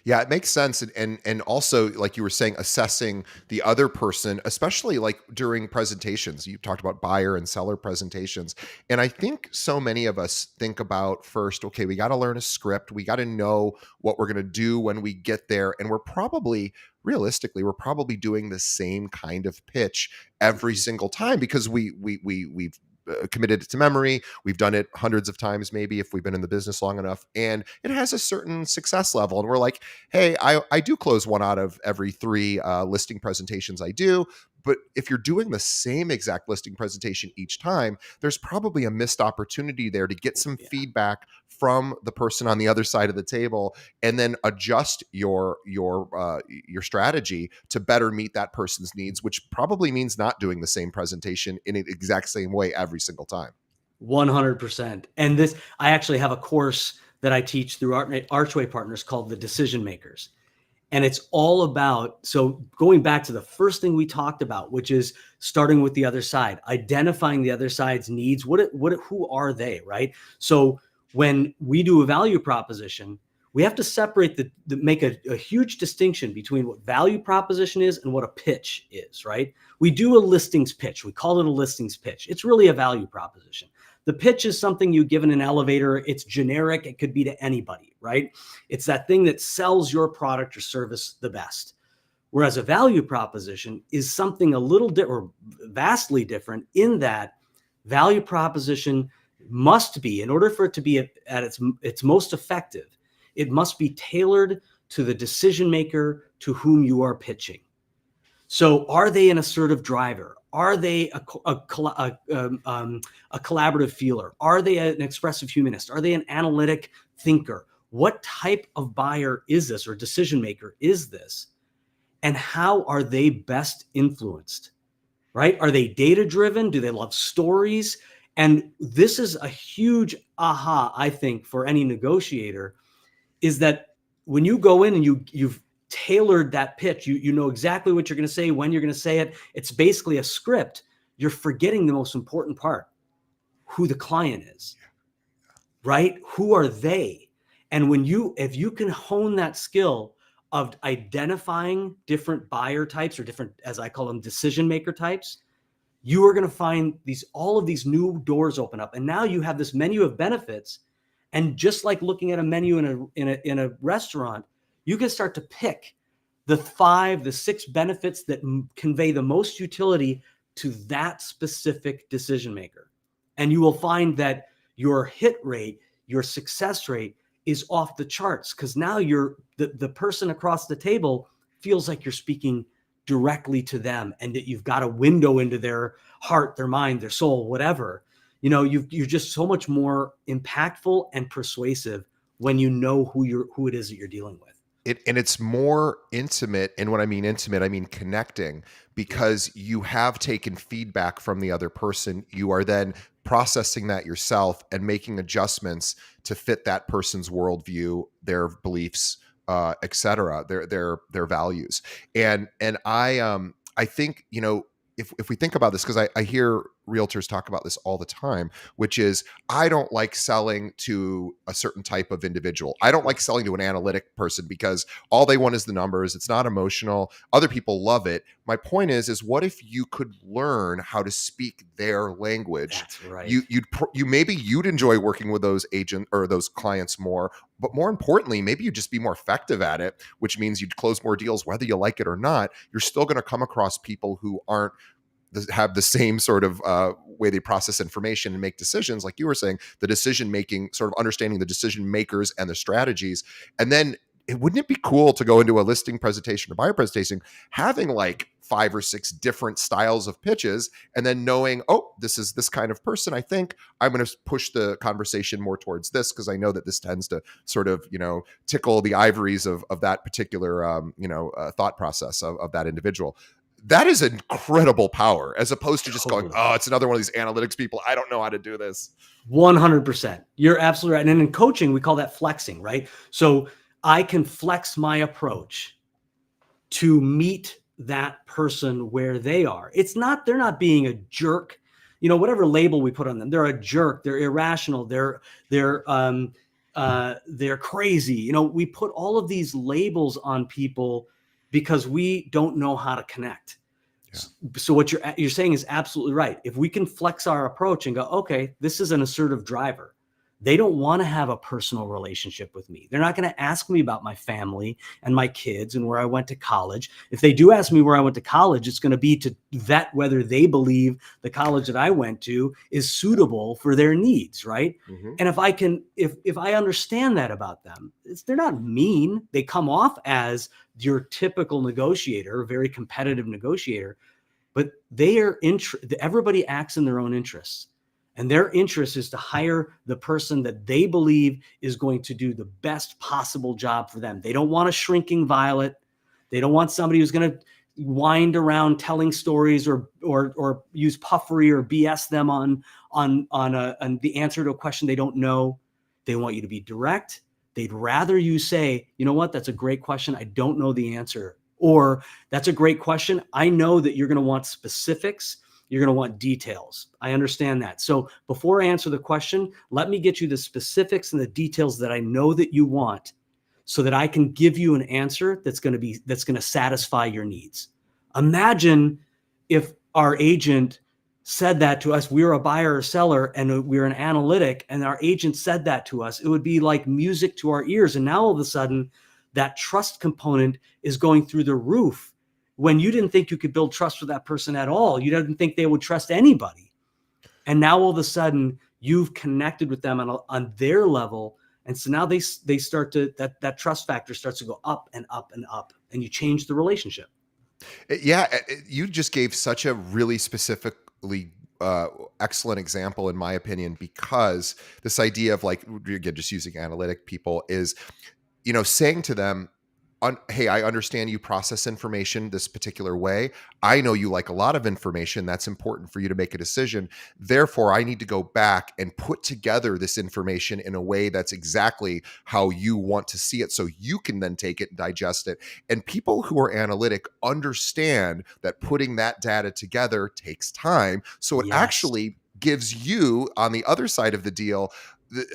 Yeah, it makes sense. And also, like you were saying, assessing the other person, especially like during presentations. You talked about buyer and seller presentations. And I think so many of us think about first, okay, we got to learn a script. We got to know what we're going to do when we get there. And realistically, we're probably doing the same kind of pitch every single time because we've committed it to memory. We've done it hundreds of times, maybe, if we've been in the business long enough, and it has a certain success level. And we're like, hey, I do close one out of every three listing presentations I do. But if you're doing the same exact listing presentation each time, there's probably a missed opportunity there to get some feedback from the person on the other side of the table, and then adjust your strategy to better meet that person's needs, which probably means not doing the same presentation in an exact same way every single time. 100%. And this, I actually have a course that I teach through Archway Partners called The Decision Makers. And it's all about, so going back to the first thing we talked about, which is starting with the other side, identifying the other side's needs. Who are they, right? So when we do a value proposition, we have to separate make a huge distinction between what value proposition is and what a pitch is, right? We do a listings pitch. We call it a listings pitch. It's really a value proposition. The pitch is something you give in an elevator. It's generic. It could be to anybody, right? It's that thing that sells your product or service the best. Whereas a value proposition is something a little or vastly different, in that value proposition must be, in order for it to be at its most effective, it must be tailored to the decision maker to whom you are pitching. So are they an assertive driver? Are they a collaborative feeler? Are they an expressive humanist? Are they an analytic thinker? What type of buyer is this, or decision maker is this? And how are they best influenced, right? Are they data driven? Do they love stories? And this is a huge aha, I think, for any negotiator, is that when you go in and you've tailored that pitch, you know exactly what you're going to say, when you're going to say it. It's basically a script. You're forgetting the most important part: who the client is, right? Who are they? And if you can hone that skill of identifying different buyer types, or different, as I call them, decision maker types, you are going to find all of these new doors open up. And now you have this menu of benefits. And just like looking at a menu in a restaurant, you can start to pick the 5, the 6 benefits that convey the most utility to that specific decision maker. And you will find that your hit rate, your success rate is off the charts, because now the person across the table feels like you're speaking directly to them, and that you've got a window into their heart, their mind, their soul, whatever. You're just so much more impactful and persuasive when you know who it is that you're dealing with. And it's more intimate. And when I mean intimate, I mean connecting, because you have taken feedback from the other person. You are then processing that yourself and making adjustments to fit that person's worldview, their beliefs, et cetera, their values. And I think, if we think about this, because I hear realtors talk about this all the time, which is, I don't like selling to a certain type of individual. I don't like selling to an analytic person because all they want is the numbers. It's not emotional. Other people love it. My point is what if you could learn how to speak their language? That's right. Maybe you'd enjoy working with those agents or those clients more, but more importantly, maybe you'd just be more effective at it, which means you'd close more deals, whether you like it or not. You're still going to come across people who have the same sort of way they process information and make decisions. Like you were saying, the decision making, sort of understanding the decision makers and the strategies. And then wouldn't it be cool to go into a listing presentation or buyer presentation, having like 5 or 6 different styles of pitches, and then knowing, oh, this is this kind of person. I think I'm going to push the conversation more towards this, because I know that this tends to sort of, tickle the ivories of that particular, thought process of that individual. that is incredible power, as opposed to just going, Totally. oh, it's another one of these analytics people. I don't know how to do this. 100%. You're absolutely right. And in coaching, we call that flexing, right? So I can flex my approach to meet that person where they are. They're not being a jerk, whatever label we put on them. They're a jerk. They're irrational. They're crazy. We put all of these labels on people because we don't know how to connect. Yeah. So what you're saying is absolutely right. If we can flex our approach and go, okay, this is an assertive driver. They don't want to have a personal relationship with me. They're not going to ask me about my family and my kids and where I went to college. If they do ask me where I went to college, it's going to be to vet whether they believe the college that I went to is suitable for their needs, right? Mm-hmm. And if I understand that about them, they're not mean. They come off as your typical negotiator, very competitive negotiator, but everybody acts in their own interests. And their interest is to hire the person that they believe is going to do the best possible job for them. They don't want a shrinking violet. They don't want somebody who's going to wind around telling stories or use puffery or BS them on the answer to a question they don't know. They want you to be direct. They'd rather you say, you know what, that's a great question. I don't know the answer. Or that's a great question. I know that you're going to want specifics. You're going to want details. I understand that. So before I answer the question, let me get you the specifics and the details that I know that you want so that I can give you an answer that's going to satisfy your needs. Imagine if our agent said that to us, we were a buyer or seller and we were an analytic, and our agent said that to us. It would be like music to our ears. And now all of a sudden that trust component is going through the roof. When you didn't think you could build trust with that person at all, you didn't think they would trust anybody. And now all of a sudden you've connected with them on their level. And so now they start to, that trust factor starts to go up and up and up, and you change the relationship. Yeah. You just gave such a really specifically excellent example, in my opinion, because this idea of, like, again, just using analytic people is, saying to them, hey, I understand you process information this particular way. I know you like a lot of information. That's important for you to make a decision. Therefore, I need to go back and put together this information in a way that's exactly how you want to see it, so you can then take it and digest it. And people who are analytic understand that putting that data together takes time. So it actually gives you, on the other side of the deal,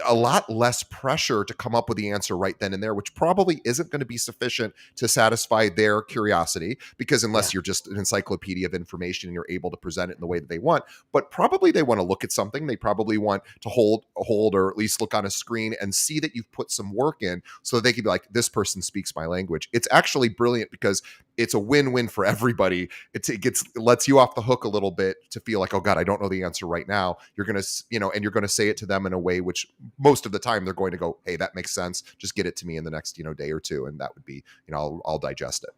a lot less pressure to come up with the answer right then and there, which probably isn't going to be sufficient to satisfy their curiosity, because unless you're just an encyclopedia of information and you're able to present it in the way that they want, but probably they want to look at something. They probably want to hold, or at least look on a screen and see that you've put some work in, so that they can be like, this person speaks my language. It's actually brilliant because it's a win-win for everybody. It lets you off the hook a little bit to feel like, oh God, I don't know the answer right now. You're going to, and you're going to say it to them in a way which most of the time they're going to go, hey, that makes sense. Just get it to me in the next, day or two. And that would be, I'll digest it.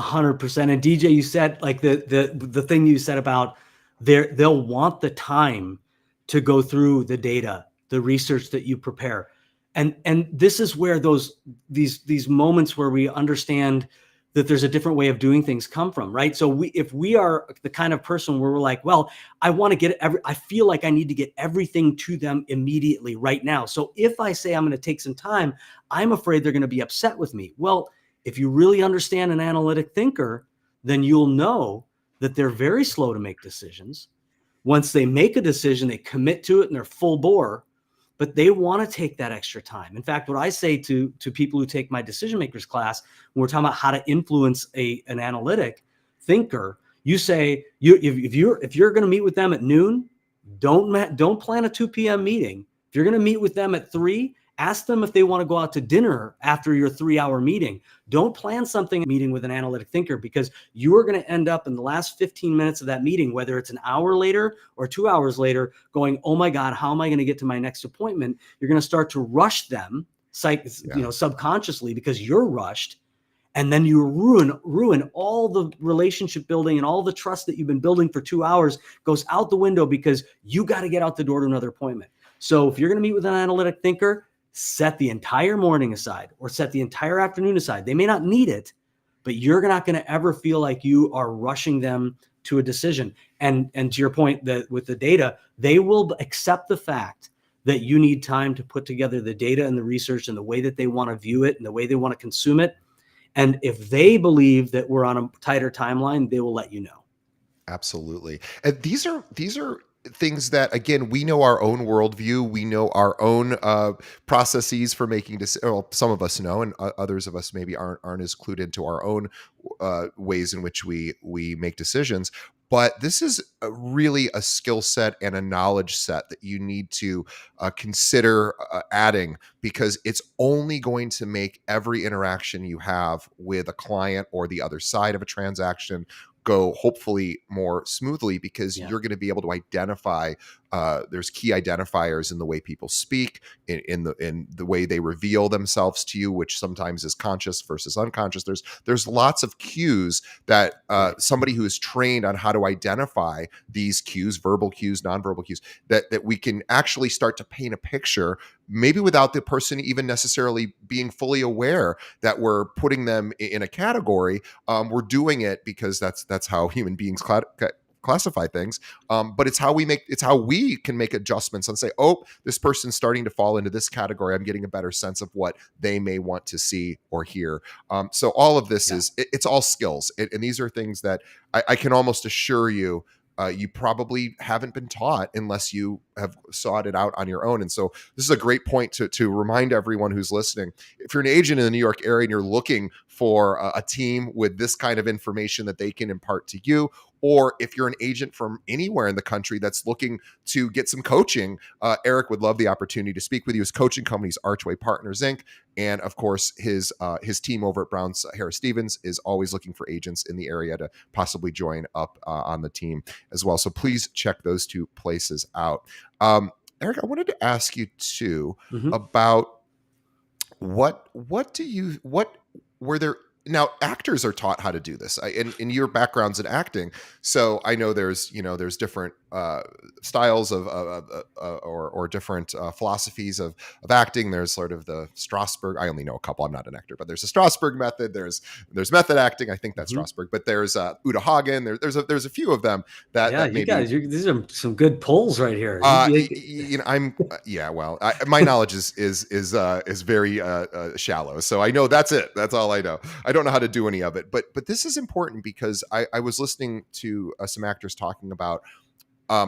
100%. And DJ, you said, like, the thing you said about they'll want the time to go through the data, the research that you prepare. And this is where these moments where we understand that there's a different way of doing things come from, right? So if we are the kind of person where we're like, well, I feel like I need to get everything to them immediately right now. So if I say I'm going to take some time, I'm afraid they're going to be upset with me. Well, if you really understand an analytic thinker, then you'll know that they're very slow to make decisions. Once they make a decision, they commit to it and they're full bore. But they want to take that extra time. In fact, what I say to people who take my decision makers class, when we're talking about how to influence an analytic thinker, you say, if you're going to meet with them at noon, don't plan a 2 p.m. meeting. If you're going to meet with them at 3, ask them if they want to go out to dinner after your 3-hour meeting. Don't plan something meeting with an analytic thinker, because you are going to end up in the last 15 minutes of that meeting, whether it's an hour later or 2 hours later, going, oh my God, how am I going to get to my next appointment? You're going to start to rush them, subconsciously, because you're rushed. And then you ruin all the relationship building, and all the trust that you've been building for 2 hours goes out the window because you got to get out the door to another appointment. So if you're going to meet with an analytic thinker, set the entire morning aside or set the entire afternoon aside. They may not need it, but you're not going to ever feel like you are rushing them to a decision. And to your point, that with the data, they will accept the fact that you need time to put together the data and the research and the way that they want to view it and the way they want to consume it. And if they believe that we're on a tighter timeline, they will let you know. Absolutely. And these are things that, again, we know our own worldview, we know our own processes for making decisions. Well, some of us know, and others of us maybe aren't as clued into our own ways in which we make decisions. But this is really a skill set and a knowledge set that you need to consider adding, because it's only going to make every interaction you have with a client or the other side of a transaction go hopefully more smoothly, because you're going to be able to identify there's key identifiers in the way people speak, in the way they reveal themselves to you, which sometimes is conscious versus unconscious. There's lots of cues that somebody who is trained on how to identify these cues, verbal cues, nonverbal cues, that we can actually start to paint a picture, maybe without the person even necessarily being fully aware that we're putting them in a category. We're doing it because that's how human beings classify things. But it's how we can make adjustments and say, oh, this person's starting to fall into this category. I'm getting a better sense of what they may want to see or hear. So all of this it's all skills. And these are things that I can almost assure you, you probably haven't been taught unless you have sought it out on your own. And so this is a great point to remind everyone who's listening. If you're an agent in the New York area and you're looking for a team with this kind of information that they can impart to you, or if you're an agent from anywhere in the country that's looking to get some coaching, Eirik would love the opportunity to speak with you. His coaching company is Archway Partners, Inc. And of course, his team over at Brown's Harris Stevens is always looking for agents in the area to possibly join up on the team as well. So please check those two places out. Eirik, I wanted to ask you too about what were there. Now, actors are taught how to do this. In your background's in acting, so I know there's different styles of or different philosophies of acting. There's sort of the Strasberg. I only know a couple. I'm not an actor, but there's a Strasberg method. There's method acting. I think that's Strasberg. But there's Uta Hagen. There's a few of them that maybe, you guys, these are some good pulls right here. I'm well, my knowledge is very shallow, so I know that's it. That's all I know. I don't know how to do any of it, but this is important because I was listening to some actors talking about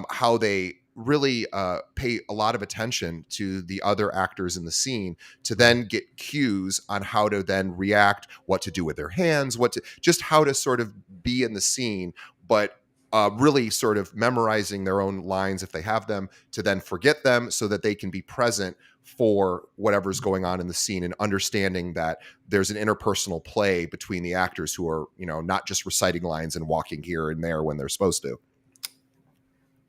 how they really pay a lot of attention to the other actors in the scene to then get cues on how to then react, what to do with their hands, just how to sort of be in the scene, but really sort of memorizing their own lines if they have them, to then forget them so that they can be present for whatever's going on in the scene, and understanding that there's an interpersonal play between the actors who are, not just reciting lines and walking here and there when they're supposed to.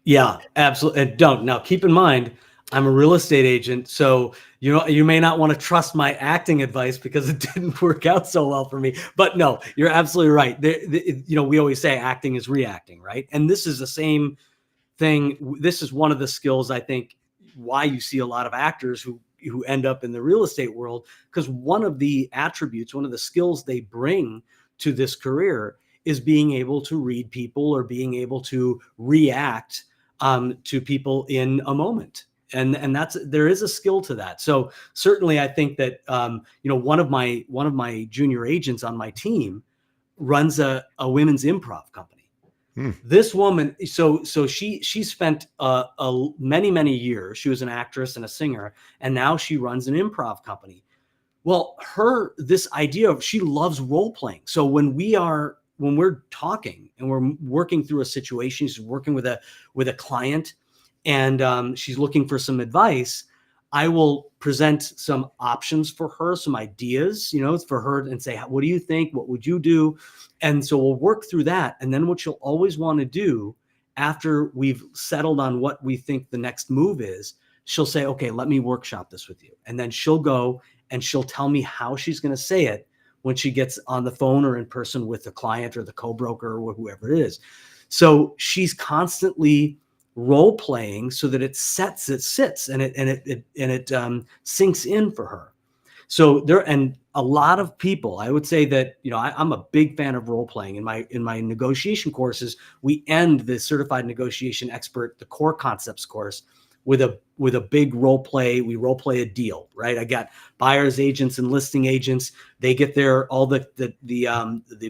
Yeah, absolutely. And now keep in mind, I'm a real estate agent, so you may not want to trust my acting advice because it didn't work out so well for me. But no, you're absolutely right. We always say acting is reacting, right? And this is the same thing. This is one of the skills, I think, why you see a lot of actors who end up in the real estate world, because one of the attributes, one of the skills they bring to this career is being able to read people or being able to react to people in a moment. And there is a skill to that. So certainly I think that, one of my junior agents on my team runs a women's improv company. This woman, so she spent many years. She was an actress and a singer, and now she runs an improv company. Well, this idea of, she loves role playing. So when we're talking and we're working through a situation, she's working with a client, and she's looking for some advice, I will present some options for her, some ideas, for her, and say, what do you think? What would you do? And so we'll work through that. And then what she'll always want to do after we've settled on what we think the next move is, she'll say, okay, let me workshop this with you. And then she'll go and she'll tell me how she's going to say it when she gets on the phone or in person with the client or the co-broker or whoever it is. So she's constantly role playing so that it sits and it sinks in for her. So a lot of people, I would say that, I'm a big fan of role playing. In my negotiation courses, we end the certified negotiation expert, the core concepts course, with a big role play. We role play a deal, right? I got buyers, agents, and listing agents. They get all the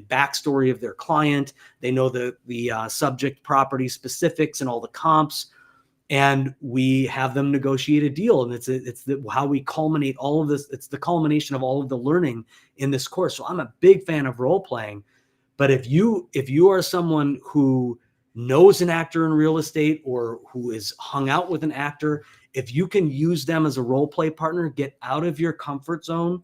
backstory of their client. They know the subject property specifics and all the comps, and we have them negotiate a deal. And it's how we culminate all of this. It's the culmination of all of the learning in this course. So I'm a big fan of role playing. But if you are someone who knows an actor in real estate or who is hung out with an actor, if you can use them as a role play partner, get out of your comfort zone.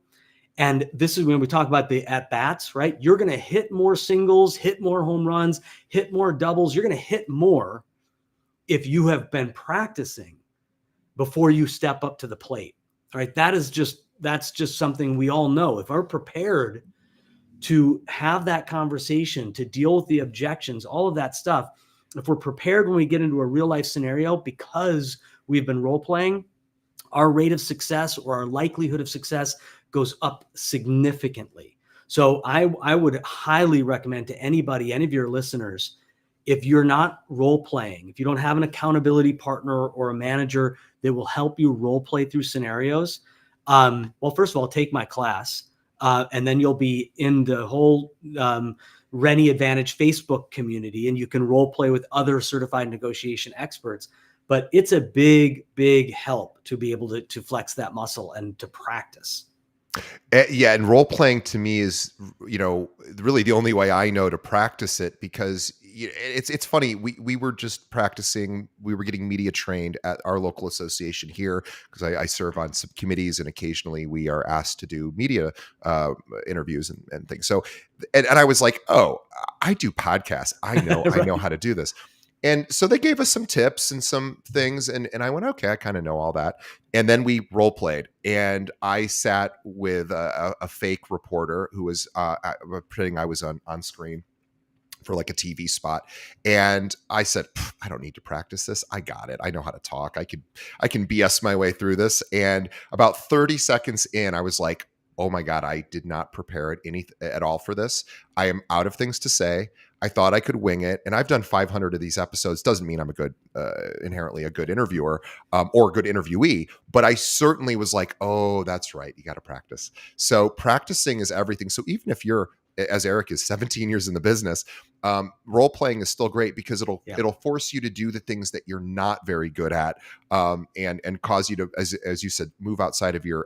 And this is when we talk about the at-bats, right? You're going to hit more singles, hit more home runs, hit more doubles. You're going to hit more if you have been practicing before you step up to the plate. All right. That's just something we all know. If we're prepared to have that conversation, to deal with the objections, all of that stuff, if we're prepared when we get into a real life scenario because we've been role playing, our rate of success or our likelihood of success goes up significantly. So I would highly recommend to anybody, any of your listeners, if you're not role playing, if you don't have an accountability partner or a manager that will help you role play through scenarios, well, first of all, take my class. And then you'll be in the whole Rennie Advantage Facebook community, and you can role play with other certified negotiation experts. But it's a big, big help to be able to flex that muscle and to practice. Yeah, and role playing to me is, really the only way I know to practice it, because it's funny. We were just practicing. We were getting media trained at our local association here because I serve on some committees, and occasionally we are asked to do media interviews and things. So, and I was like, oh, I do podcasts. I know Right. I know how to do this. And so they gave us some tips and some things, and I went, okay, I kind of know all that. And then we role played, and I sat with a fake reporter who was pretending I was on screen for like a TV spot. And I said, I don't need to practice this. I got it. I know how to talk. I can BS my way through this. And about 30 seconds in, I was like, oh my God, I did not prepare at all for this. I am out of things to say. I thought I could wing it. And I've done 500 of these episodes. Doesn't mean I'm inherently a good interviewer or a good interviewee, but I certainly was like, oh, that's right. You got to practice. So practicing is everything. So even if you're, as Eirik is 17 years in the business, role playing is still great because it'll force you to do the things that you're not very good at, and cause you to, as you said, move outside of your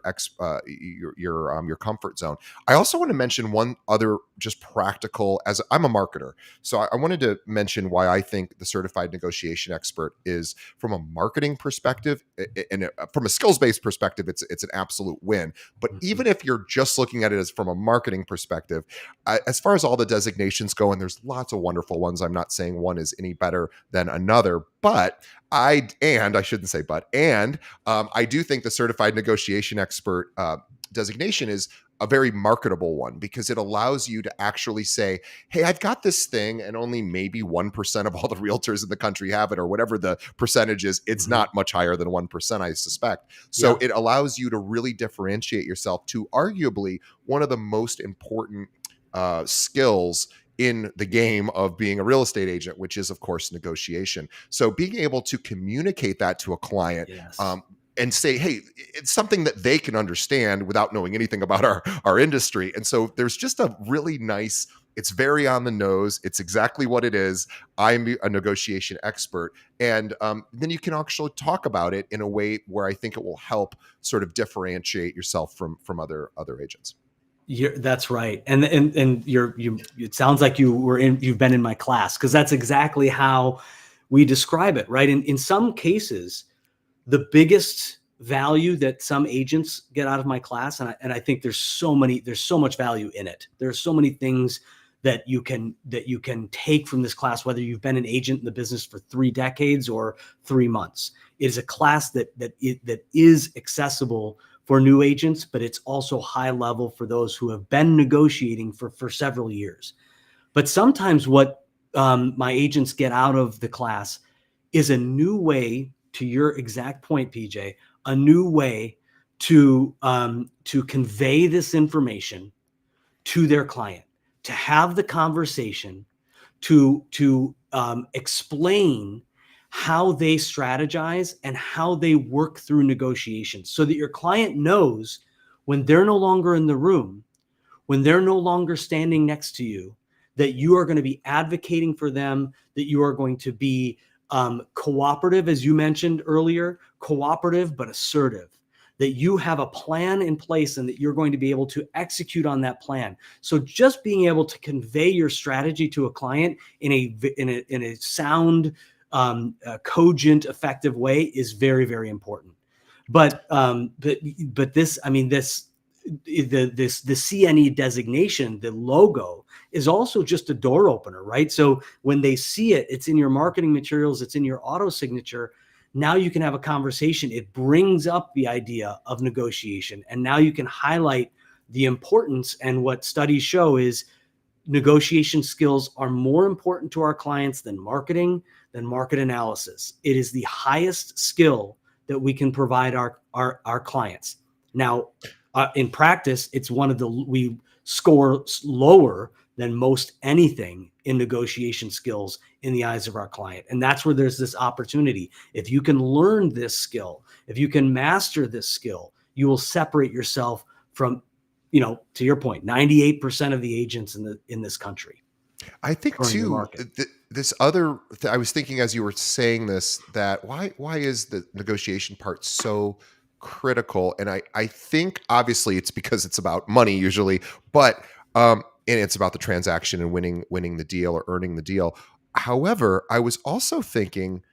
comfort zone. I also want to mention one other just practical, as I'm a marketer, so I wanted to mention why I think the certified negotiation expert is, from a marketing perspective and from a skills-based perspective, it's an absolute win. But even if you're just looking at it as from a marketing perspective, as far as all the designations go, and there's lots of wonderful ones, I'm not saying one is any better than another, but I do think the certified negotiation expert designation is a very marketable one, because it allows you to actually say, hey, I've got this thing, and only maybe 1% of all the realtors in the country have it, or whatever the percentage is. It's not much higher than 1%, I suspect. So it allows you to really differentiate yourself to arguably one of the most important skills in the game of being a real estate agent, which is, of course, negotiation. So being able to communicate that to a client, and say, hey, it's something that they can understand without knowing anything about our industry. And so there's just a really nice, it's very on the nose. It's exactly what it is. I'm a negotiation expert. And then you can actually talk about it in a way where I think it will help sort of differentiate yourself from other agents. That's right. And it sounds like you've been in my class, because that's exactly how we describe it, right? In some cases, the biggest value that some agents get out of my class, and I think there's so much value in it. There's so many things that you can take from this class, whether you've been an agent in the business for 3 decades or 3 months. It is a class that is accessible for new agents, but it's also high level for those who have been negotiating for several years. But sometimes what my agents get out of the class is a new way, to your exact point, PJ, a new way to convey this information to their client, to have the conversation, to explain how they strategize and how they work through negotiations, so that your client knows when they're no longer in the room, when they're no longer standing next to you, that you are going to be advocating for them, that you are going to be cooperative, as you mentioned earlier, cooperative but assertive, that you have a plan in place and that you're going to be able to execute on that plan. So just being able to convey your strategy to a client in a sound, cogent, effective way is very, very important. But this, I mean, the CNE designation, the logo, is also just a door opener, right? So when they see it, it's in your marketing materials, it's in your auto signature. Now you can have a conversation. It brings up the idea of negotiation. And now you can highlight the importance. And what studies show is negotiation skills are more important to our clients than marketing, than market analysis. It is the highest skill that we can provide our clients. Now, in practice, it's we score lower than most anything in negotiation skills in the eyes of our client. And that's where there's this opportunity. If you can learn this skill, if you can master this skill, you will separate yourself from, to your point, 98% of the agents in this country. I think too, I was thinking as you were saying this, that why is the negotiation part so critical? And I think obviously it's because it's about money usually, but and it's about the transaction and winning the deal or earning the deal. However, I was also thinking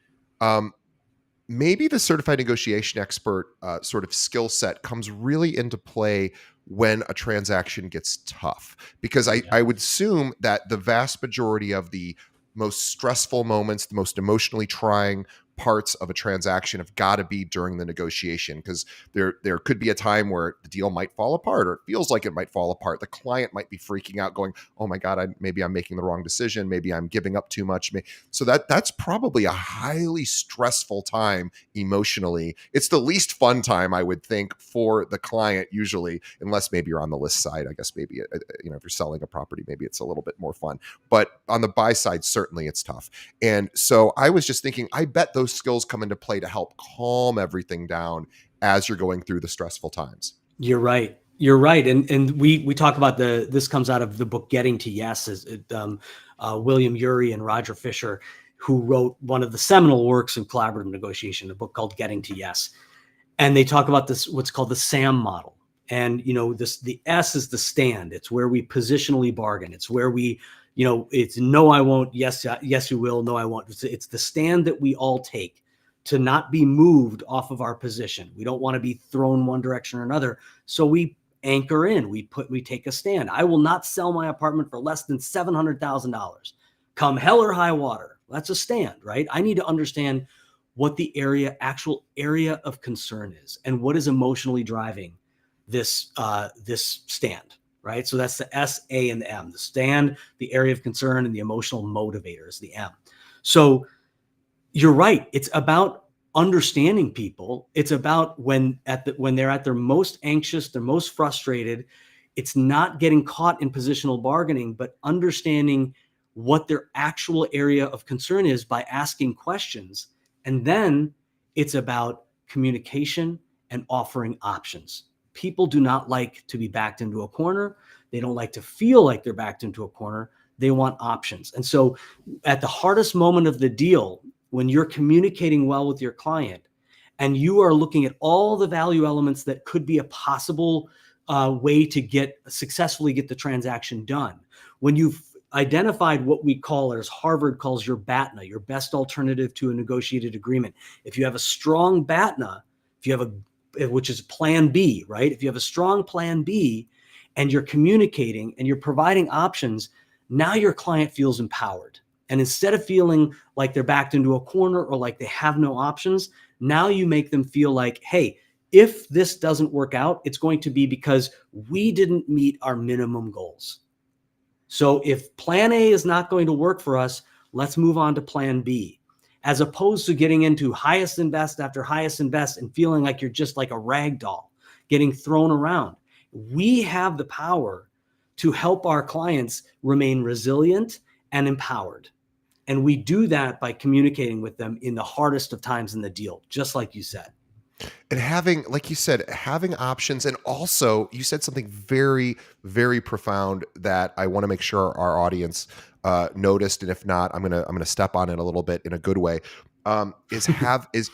maybe the certified negotiation expert sort of skill set comes really into play when a transaction gets tough, because I would assume that the vast majority of the most stressful moments, the most emotionally trying parts of a transaction have got to be during the negotiation, because there could be a time where the deal might fall apart, or it feels like it might fall apart. The client might be freaking out going, oh my God, maybe I'm making the wrong decision. Maybe I'm giving up too much. So that's probably a highly stressful time emotionally. It's the least fun time, I would think, for the client usually, unless maybe you're on the list side. I guess maybe, if you're selling a property, maybe it's a little bit more fun. But on the buy side, certainly it's tough. And so I was just thinking, I bet those skills come into play to help calm everything down as you're going through the stressful times. You're right. You're right. And we talk about this comes out of the book Getting to Yes, William Ury and Roger Fisher, who wrote one of the seminal works in collaborative negotiation, a book called Getting to Yes. And they talk about this, what's called the SAM model. And, the S is the stand. It's where we positionally bargain. It's where we, it's no, I won't. Yes, you will. No, I won't. It's the stand that we all take to not be moved off of our position. We don't want to be thrown one direction or another. So we anchor in, we take a stand. I will not sell my apartment for less than $700,000. Come hell or high water. That's a stand, right? I need to understand what the actual area of concern is and what is emotionally driving this stand, right? So that's the S, A, and the M. The stand, the area of concern, and the emotional motivators, the M. So you're right. It's about understanding people. It's about when they're at their most anxious, they're most frustrated. It's not getting caught in positional bargaining, but understanding what their actual area of concern is by asking questions. And then it's about communication and offering options. People do not like to be backed into a corner. They don't like to feel like they're backed into a corner. They want options. And so at the hardest moment of the deal, when you're communicating well with your client and you are looking at all the value elements that could be a possible way to successfully get the transaction done, when you've identified what we call, or as Harvard calls, your BATNA, your best alternative to a negotiated agreement. If you have a strong BATNA, which is plan B, right? If you have a strong plan B and you're communicating and you're providing options, now your client feels empowered. And instead of feeling like they're backed into a corner or like they have no options, now you make them feel like, hey, if this doesn't work out, it's going to be because we didn't meet our minimum goals. So if plan A is not going to work for us, let's move on to plan B. As opposed to getting into highest and best after highest and best and feeling like you're just like a rag doll. getting thrown around. We have the power to help our clients remain resilient and empowered. And we do that by communicating with them in the hardest of times in the deal, just like you said. And having, like you said, having options. And also you said something very, very profound that I want to make sure our audience noticed. And if not, I'm gonna step on it a little bit in a good way. Is have is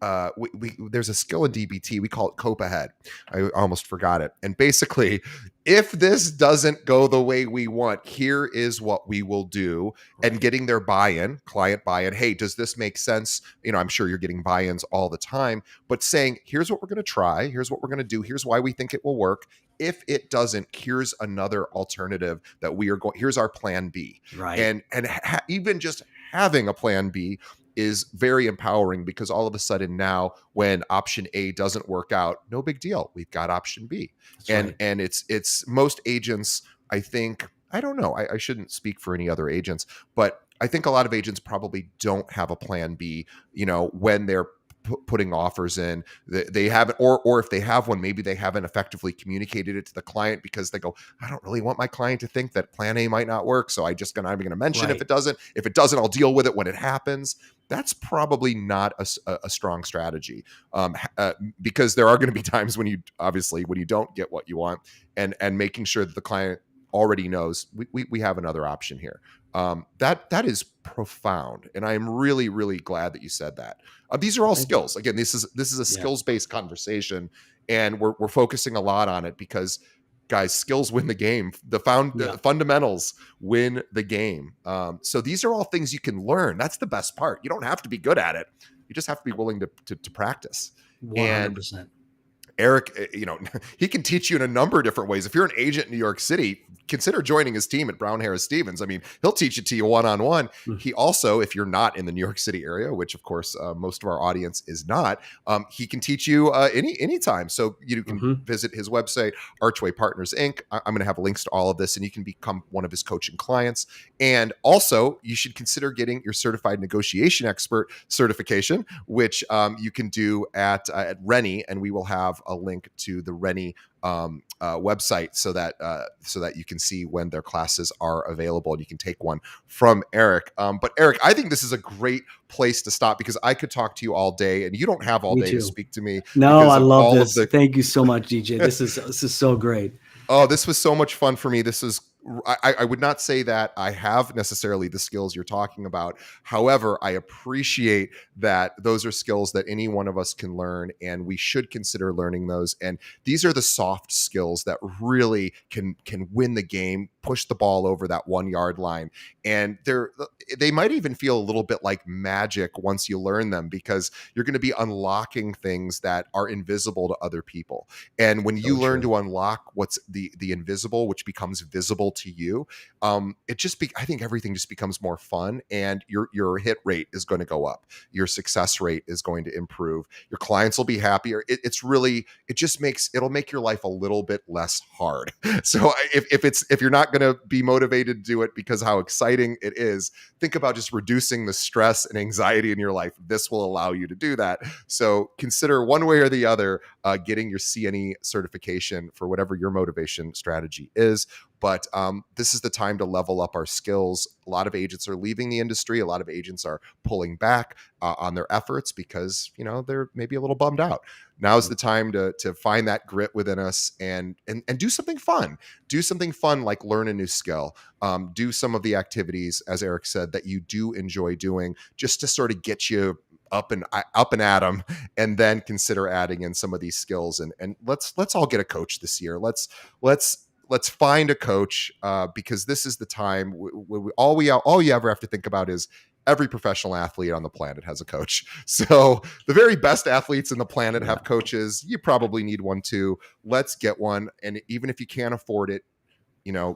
there's a skill in DBT, we call it cope ahead. I almost forgot it. And basically, if this doesn't go the way we want, here is what we will do. And getting their buy-in, client buy-in. Hey, does this make sense? I'm sure you're getting buy-ins all the time, but saying, here's what we're going to try. Here's what we're going to do. Here's why we think it will work. If it doesn't, here's another alternative that we are going, here's our plan B. Right. And even just having a plan B is very empowering, because all of a sudden now, when option A doesn't work out, no big deal. We've got option B. That's and right. it's most agents, I think, I don't know, I shouldn't speak for any other agents, but I think a lot of agents probably don't have a plan B, when they're putting offers in. They haven't, or if they have one, maybe they haven't effectively communicated it to the client, because they go, I don't really want my client to think that plan A might not work, so I'm going to mention Right. if it doesn't, I'll deal with it when it happens. That's probably not a strong strategy, because there are going to be times when you don't get what you want, and making sure that the client already knows we have another option here. That is profound, and I am really, really glad that you said that. These are all skills. Again, this is a skills-based conversation, and we're focusing a lot on it because, guys, skills win the game. The fundamentals win the game. So these are all things you can learn. That's the best part. You don't have to be good at it. You just have to be willing to practice. 100%. And Eriik, he can teach you in a number of different ways. If you're an agent in New York City, consider joining his team at Brown Harris Stevens. I mean, he'll teach it to you one-on-one. He also, if you're not in the New York City area, which of course most of our audience is not, he can teach you anytime. So you can visit his website, Archway Partners Inc. I'm going to have links to all of this, and you can become one of his coaching clients. And also, you should consider getting your certified negotiation expert certification, which you can do at Rennie, and we will have a link to the Rennie website so that you can see when their classes are available, and you can take one from Eriik. But Eriik, I think this is a great place to stop, because I could talk to you all day, and you don't have all day to speak to me. No, I love this. Thank you so much, DJ. This is so great. Oh, this was so much fun for me. This is, I would not say that I have necessarily the skills you're talking about. However, I appreciate that those are skills that any one of us can learn, and we should consider learning those. And these are the soft skills that really can win the game, push the ball over that 1 yard line. And they might even feel a little bit like magic once you learn them, because you're going to be unlocking things that are invisible to other people. And when you learn to unlock what's the invisible, which becomes visible to you, I think everything just becomes more fun, and your hit rate is going to go up. Your success rate is going to improve. Your clients will be happier. It'll make your life a little bit less hard. So if you're not going to be motivated to do it because how exciting it is, think about just reducing the stress and anxiety in your life. This will allow you to do that. So consider one way or the other getting your CNE certification for whatever your motivation strategy is. But this is the time to level up our skills. A lot of agents are leaving the industry. A lot of agents are pulling back on their efforts because, they're maybe a little bummed out. Now's the time to find that grit within us and do something fun. Do something fun like learn a new skill. Do some of the activities, as Eriik said, that you do enjoy doing, just to sort of get you up and at them, and then consider adding in some of these skills. And let's all get a coach this year. Let's find a coach, because this is the time. All you ever have to think about is every professional athlete on the planet has a coach. So the very best athletes in the planet have coaches. You probably need one too. Let's get one. And even if you can't afford it,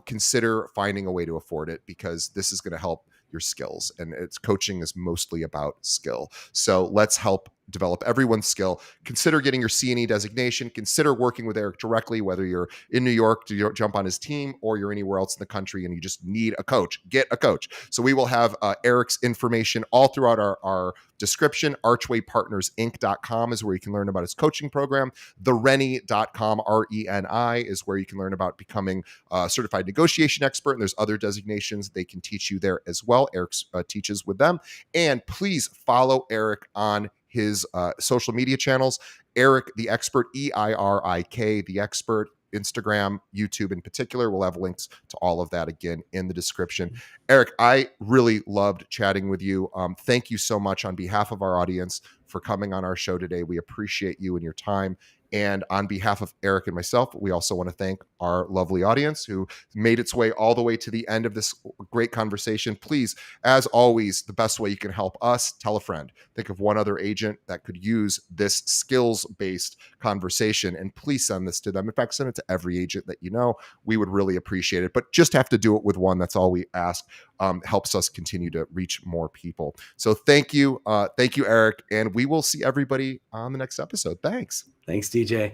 consider finding a way to afford it, because this is going to help your skills, and coaching is mostly about skill. So let's help develop everyone's skill. Consider getting your CNE designation. Consider working with Eirik directly, whether you're in New York to jump on his team or you're anywhere else in the country and you just need a coach. Get a coach. So we will have Eirik's information all throughout our description. Archwaypartnersinc.com is where you can learn about his coaching program. TheReni.com, RENI, is where you can learn about becoming a certified negotiation expert. And there's other designations they can teach you there as well. Eirik teaches with them. And please follow Eirik on his social media channels. Eirik the Expert, EIRIK the Expert, Instagram, YouTube in particular. We'll have links to all of that again in the description. Eirik, I really loved chatting with you. Thank you so much on behalf of our audience for coming on our show today. We appreciate you and your time. And on behalf of Eirik and myself, we also want to thank our lovely audience who made its way all the way to the end of this great conversation. Please, as always, the best way you can help us, tell a friend. Think of one other agent that could use this skills-based conversation, and please send this to them. In fact, send it to every agent that you know. We would really appreciate it, but just have to do it with one. That's all we ask. Helps us continue to reach more people. So thank you, Eirik, and we will see everybody on the next episode. Thanks. Thanks, DJ.